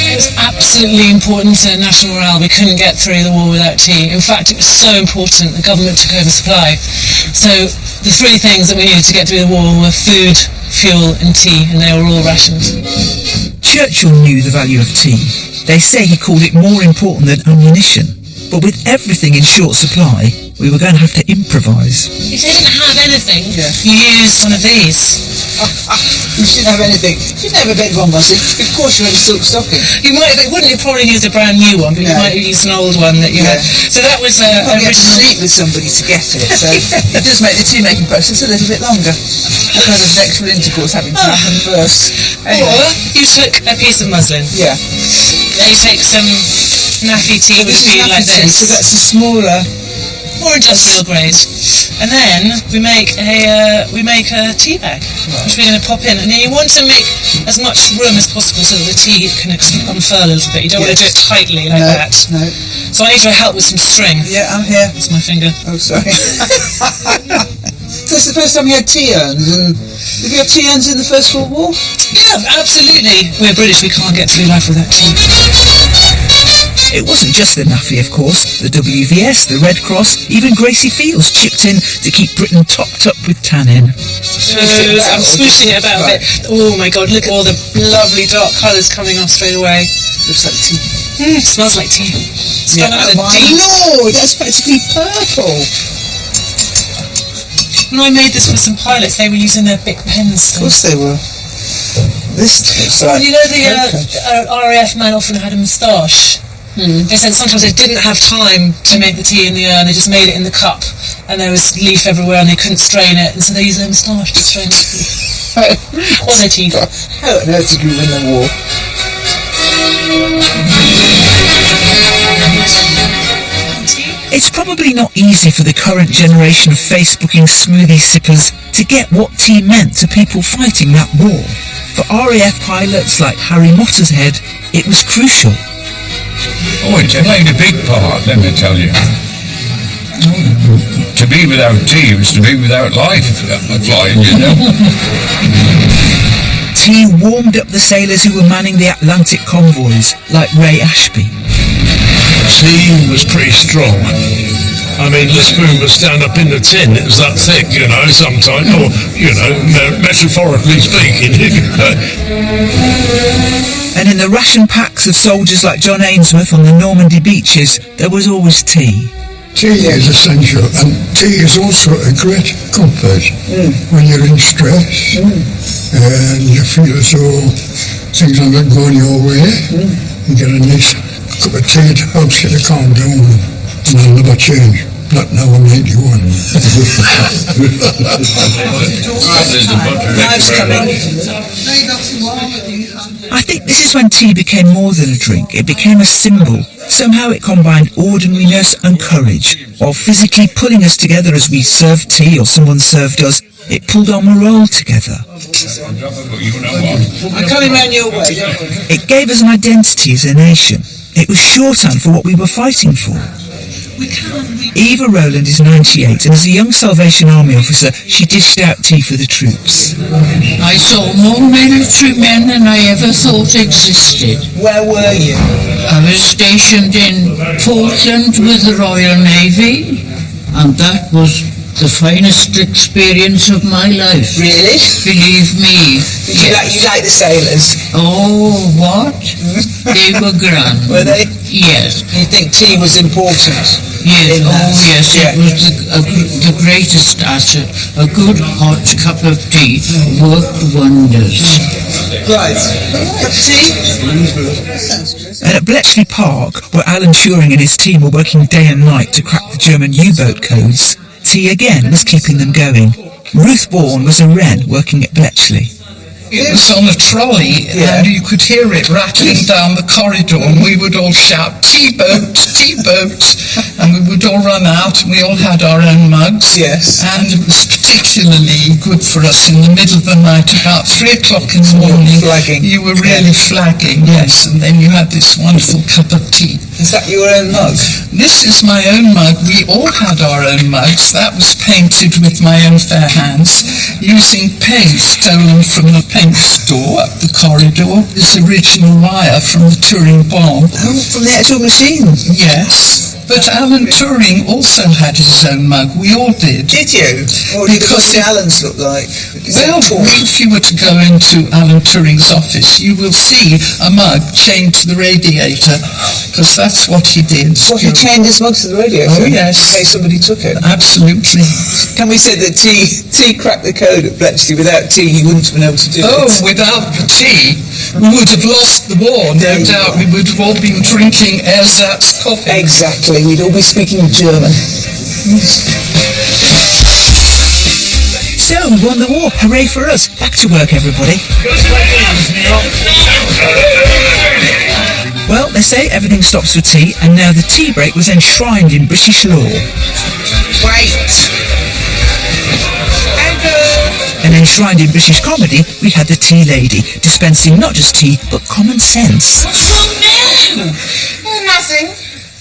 It was absolutely important to national morale. We couldn't get through the war without tea. In fact, it was so important the government took over supply. So the 3 things that we needed to get through the war were food, fuel and tea, and they were all rations. Churchill knew the value of tea. They say he called it more important than ammunition. But with everything in short supply, we were going to have to improvise. If they didn't have anything, you used one of these. You didn't have anything. You didn't have a bed one, was it? Of course you had a silk stocking. You might have, wouldn't you probably used a brand new one, but you might have used an old one that you had. So that was original. You had to sleep with somebody to get it, so it does make the tea making process a little bit longer. Because of sexual intercourse having to happen first. Anyway. Or you took a piece of muslin. Yeah. Then you take some naffy tea with feed like this. So that's a smaller, more industrial grade. And then we make a tea bag, which we're going to pop in. And then you want to make as much room as possible so that the tea can unfurl a little bit. You don't want to do it tightly like that. No. So I need your help with some string. Yeah, I'm here. That's my finger. Oh, sorry. So it's the first time you had tea urns, and did you have tea urns in the First World War? Yeah, absolutely. We're British, we can't get through life without tea. It wasn't just the naffy, of course. The WVS, the Red Cross, even Gracie Fields chipped in to keep Britain topped up with tannin. I'm smooshing it about a bit. Oh my god, look at all the lovely dark colours coming off straight away. Looks like tea. It smells like tea. It's yeah, gone out of no, that's practically purple. When I made this for some pilots, they were using their big pens. Of course they were. This tastes like you know the RAF man often had a moustache. They said sometimes they didn't have time to make the tea in the urn, they just made it in the cup, and there was leaf everywhere and they couldn't strain it, and so they used their moustache to strain it. Or their teeth. How on earth did you win the war? It's probably not easy for the current generation of Facebooking smoothie sippers to get what tea meant to people fighting that war. For RAF pilots like Harry Mottershead, it was crucial. Oh, it played a big part, let me tell you. To be without tea was to be without life, flying, you know. Tea warmed up the sailors who were manning the Atlantic convoys, like Ray Ashby. Tea was pretty strong. I mean, the spoon would stand up in the tin, it was that thick, you know, sometimes, or, you know, metaphorically speaking. And in the ration packs of soldiers like John Ainsworth on the Normandy beaches, there was always tea. Tea is essential, and tea is also a great comfort when you're in stress and you feel as though things are not going your way. You get a nice cup of tea, it helps you to calm down, and I'll never change. Not now, I'm 91. I think this is when tea became more than a drink. It became a symbol. Somehow it combined ordinariness and courage. While physically pulling us together as we served tea or someone served us, it pulled our morale together. I'm coming round your way. It gave us an identity as a nation. It was shorthand for what we were fighting for. Eva Rowland is 98, and as a young Salvation Army officer, she dished out tea for the troops. I saw more military men than I ever thought existed. Where were you? I was stationed in Portland with the Royal Navy, and that was the finest experience of my life. Really? Believe me. You like the sailors? Oh, what? They were grand. Were they? Yes. You think tea was important? Yes, yes, it was the greatest asset. A good hot cup of tea worked wonders. Right. Cup of tea? And at Bletchley Park, where Alan Turing and his team were working day and night to crack the German U-boat codes, tea again was keeping them going. Ruth Bourne was a wren working at Bletchley. It was on a trolley, and you could hear it rattling down the corridor, and we would all shout, tea boat, and we would all run out, and we all had our own mugs. Yes. And it was particularly good for us in the middle of the night, about 3 o'clock in the morning. Flagging. You were really flagging, yes, and then you had this wonderful cup of tea. Is that your own mug? This is my own mug. We all had our own mugs. That was painted with my own fair hands, using paint stolen from the paint store up the corridor. This original wire from the Turing bomb. Oh, from the actual machine? Yes. But Alan Turing also had his own mug. We all did. Did you? What did the Alans look like? Well, if you were to go into Alan Turing's office, you will see a mug chained to the radiator, because that's what he did. Well, he chained his mug to the radiator? Oh, yes. In case somebody took it? Absolutely. Can we say that tea cracked the code at Bletchley? Without tea, he wouldn't have been able to do it. Oh, without the tea, we would have lost the war, no doubt. We would have all been drinking ersatz coffee. Exactly. We'd all be speaking German. So, we won the war. Hooray for us. Back to work, everybody. Well, they say everything stops for tea, and now the tea break was enshrined in British law. Wait! And enshrined in British comedy, we had the tea lady, dispensing not just tea, but common sense. What's wrong now? Oh, nothing.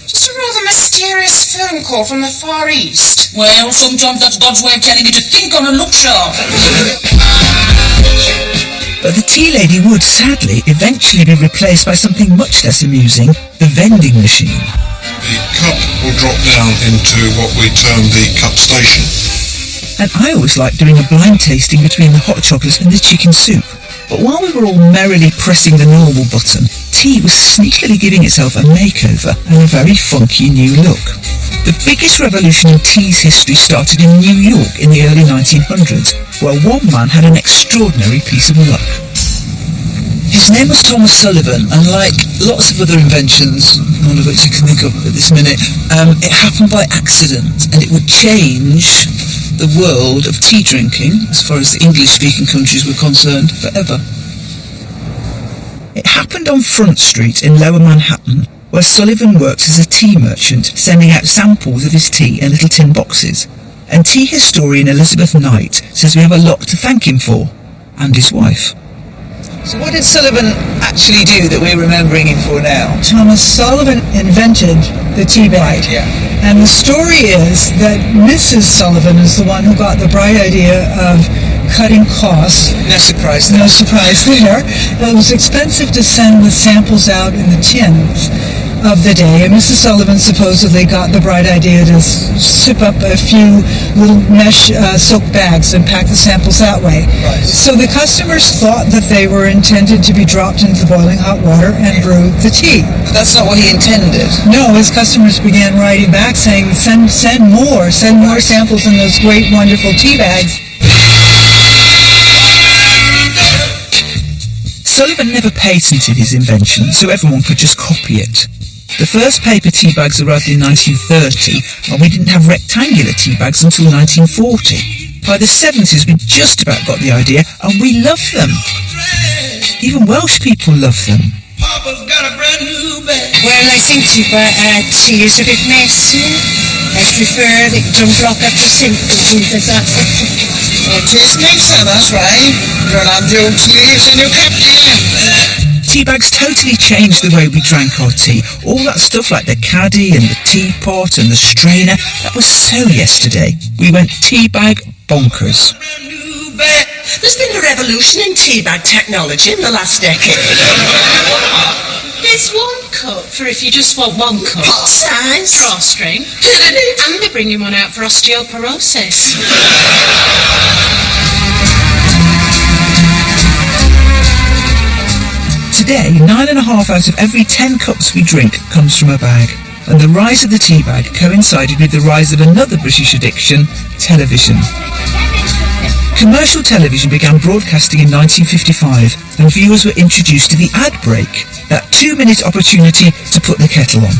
Just a rather mysterious phone call from the Far East. Well, sometimes that's God's way of telling you to think on and look sharp. But the tea lady would, sadly, eventually be replaced by something much less amusing, the vending machine. The cup will drop down into what we term the cup station. And I always liked doing a blind tasting between the hot chocolate and the chicken soup. But while we were all merrily pressing the normal button, tea was sneakily giving itself a makeover and a very funky new look. The biggest revolution in tea's history started in New York in the early 1900s, where one man had an extraordinary piece of luck. His name was Thomas Sullivan, and like lots of other inventions, none of which I can think of at this minute, it happened by accident, and it would change the world of tea drinking, as far as the English-speaking countries were concerned, forever. It happened on Front Street in Lower Manhattan, where Sullivan worked as a tea merchant, sending out samples of his tea in little tin boxes. And tea historian Elizabeth Knight says we have a lot to thank him for, and his wife. So what did Sullivan actually do that we're remembering him for now? Thomas Sullivan invented the tea bag. Right, yeah. And the story is that Mrs. Sullivan is the one who got the bright idea of cutting costs. No surprise there. No surprise there. It was expensive to send the samples out in the tins of the day, and Mrs. Sullivan supposedly got the bright idea to sip up a few little mesh silk bags and pack the samples that way. Right. So the customers thought that they were intended to be dropped into the boiling hot water and brew the tea. But that's not what he intended. No, his customers began writing back saying, send more samples in those great, wonderful tea bags. Sullivan never patented his invention, so everyone could just copy it. The first paper tea bags arrived in 1930, and we didn't have rectangular tea bags until 1940. By the 70s, we just about got the idea, and we love them. Even Welsh people love them. Well, I think tea is a bit messy. I prefer the drumrock at the sink and things like that. Well, taste makes sense, that's right. You're not doing tea leaves in your cup, yeah. Tea bags totally changed the way we drank our tea. All that stuff like the caddy and the teapot and the strainer, that was so yesterday. We went tea bag bonkers. There's been a revolution in tea bag technology in the last decade. There's one cup for if you just want one cup. Pot size. Drawstring. And they're bringing one out for osteoporosis. Today, 9.5 out of every 10 cups we drink comes from a bag. And the rise of the tea bag coincided with the rise of another British addiction, television. Commercial television began broadcasting in 1955 and viewers were introduced to the ad break, that 2-minute opportunity to put the kettle on.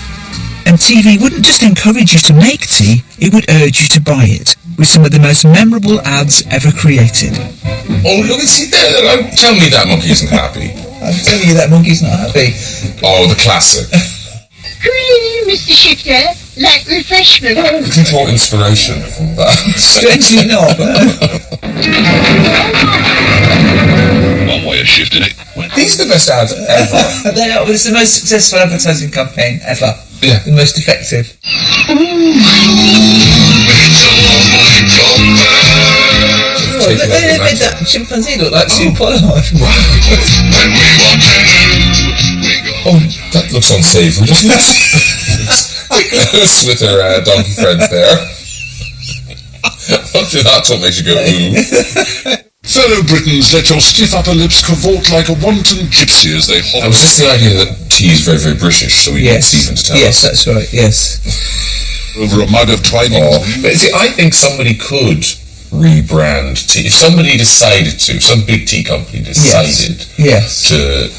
And TV wouldn't just encourage you to make tea, it would urge you to buy it, with some of the most memorable ads ever created. Oh, look, see there, tell me that monkey isn't happy. I'm telling you that monkey's not happy. Oh, the classic. Could you, Mr. Shifter, like refreshment? I can draw inspiration from that. Strangely not. One way of shifting it. These are the best ads ever. They are. It's the most successful advertising campaign ever. Yeah. The most effective. They made that chimpanzee look like Sue Pollard. Oh, that looks unsavoury, doesn't it? With her donkey friends there. That's what makes you go, ooh. Fellow Britons, let your stiff upper lips cavort like a wanton gypsy as they hop. Was this the idea that tea is very, very British, so we need Stephen to tell us? Yes, that's right, yes. Over a mug of Twinings. Oh, but see, I think somebody could rebrand tea. If somebody decided to, some big tea company decided to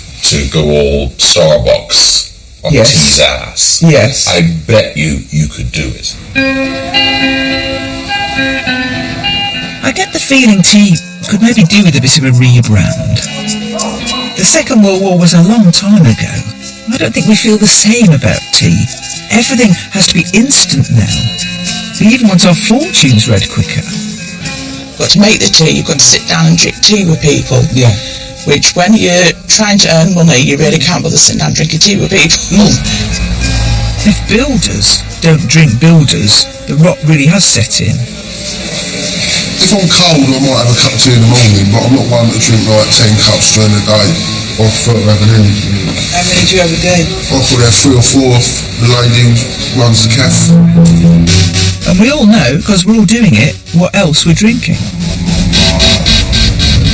go all Starbucks on tea's ass, I bet you could do it. I get the feeling tea could maybe do with a bit of a rebrand. The Second World War was a long time ago. I don't think we feel the same about tea. Everything has to be instant now. We even want our fortunes read quicker. But to make the tea, you've got to sit down and drink tea with people. Yeah. Which, when you're trying to earn money, you really can't bother sitting down drinking tea with people. If builders don't drink builders, the rot really has set in. If I'm cold, I might have a cup of tea in the morning, but I'm not one to drink like 10 cups during the day. I prefer to have an energy. How many do you have a day? I could have 3 or 4 if the lady runs the cafe. And we all know, because we're all doing it, what else we're drinking.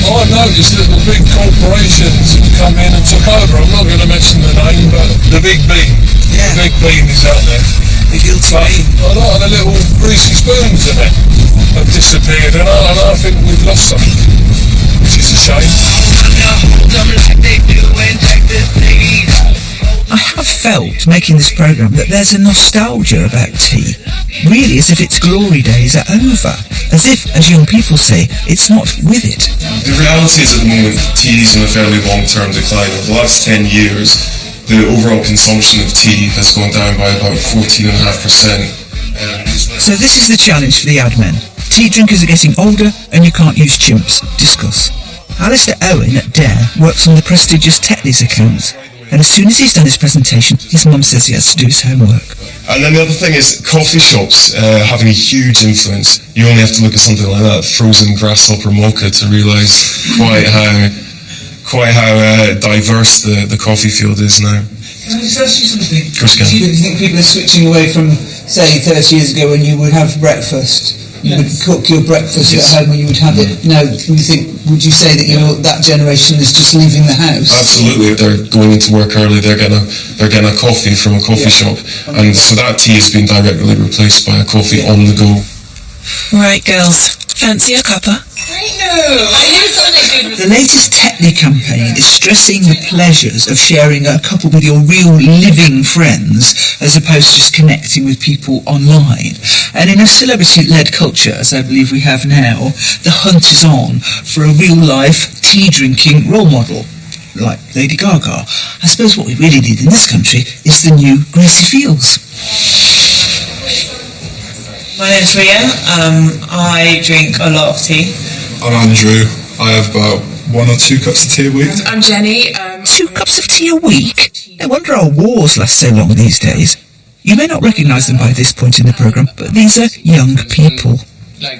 I noticed that the big corporations have come in and took over. I'm not going to mention the name, but the Big Bean. Yeah. The Big Bean is out there. The guilty bean. A lot of the little greasy spoons in it have disappeared, and I think we've lost some, which is a shame. I have felt, making this programme, that there's a nostalgia about tea. Really as if its glory days are over. As if, as young people say, it's not with it. The reality is at the moment, tea is in a fairly long-term decline. Over the last 10 years, the overall consumption of tea has gone down by about 14.5%. So this is the challenge for the ad men. Tea drinkers are getting older and you can't use chimps. Discuss. Alistair Owen at Dare works on the prestigious Tetley's account. And as soon as he's done his presentation, his mum says he has to do his homework. And then the other thing is coffee shops having a huge influence. You only have to look at something like that frozen grasshopper mocha to realise quite how diverse the coffee field is now. Can I just ask you something? Of course you can. Do you think people are switching away from, say, 30 years ago when you would have breakfast? You would cook your breakfast at home when you would have it. Now, would you say that that generation is just leaving the house? Absolutely, they're going into work early. They're getting a coffee from a coffee shop, and so that tea has been directly replaced by a coffee on the go. Right, girls, fancy a cuppa? The latest Tetley campaign is stressing the pleasures of sharing a cuppa with your real living friends as opposed to just connecting with people online. And in a celebrity-led culture, as I believe we have now, the hunt is on for a real-life tea-drinking role model, like Lady Gaga. I suppose what we really need in this country is the new Gracie Fields. My name's Ria. I drink a lot of tea. I'm Andrew. I have about 1 or 2 cups of tea a week. I'm Jenny. 2 cups of tea a week? No wonder our wars last so long these days. You may not recognise them by this point in the programme, but these are young people.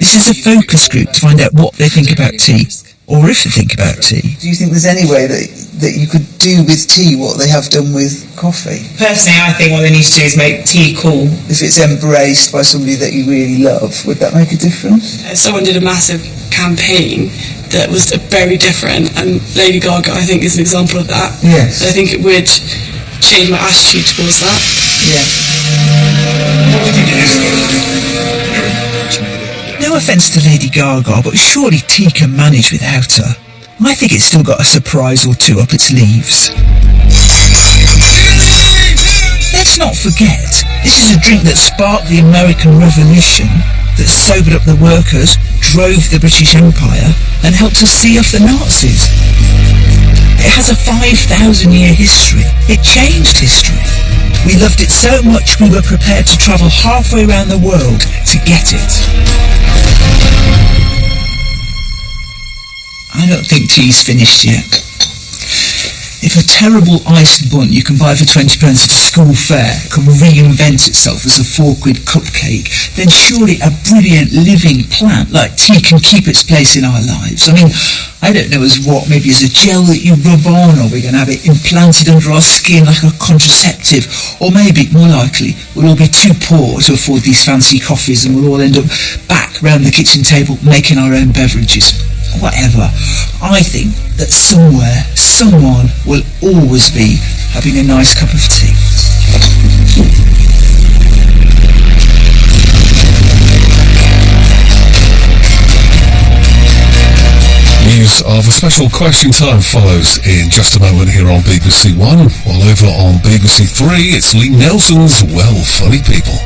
This is a focus group to find out what they think about tea, or if they think about tea. Do you think there's any way that you could do with tea what they have done with coffee? Personally, I think what they need to do is make tea cool. If it's embraced by somebody that you really love, would that make a difference? Someone did a massive campaign that was very different, and Lady Gaga, I think, is an example of that. Yes. I think it would change my attitude towards that. Yeah. What do you think it is? No offence to Lady Gaga, but surely tea can manage without her. I think it's still got a surprise or two up its sleeves. Let's not forget, this is a drink that sparked the American Revolution, that sobered up the workers, drove the British Empire, and helped us see off the Nazis. It has a 5,000-year history. It changed history. We loved it so much we were prepared to travel halfway around the world to get it. I don't think tea's finished yet. If a terrible iced bun you can buy for £20 at a school fair can reinvent itself as a £4 cupcake, then surely a brilliant living plant like tea can keep its place in our lives. I mean, I don't know as what, maybe as a gel that you rub on, or we're going to have it implanted under our skin like a contraceptive, or maybe, more likely, we'll all be too poor to afford these fancy coffees and we'll all end up back round the kitchen table making our own beverages. Whatever. I think that somewhere, someone will always be having a nice cup of tea. News of a special Question Time follows in just a moment here on BBC One, while over on BBC Three it's Lee Nelson's Well, Funny People.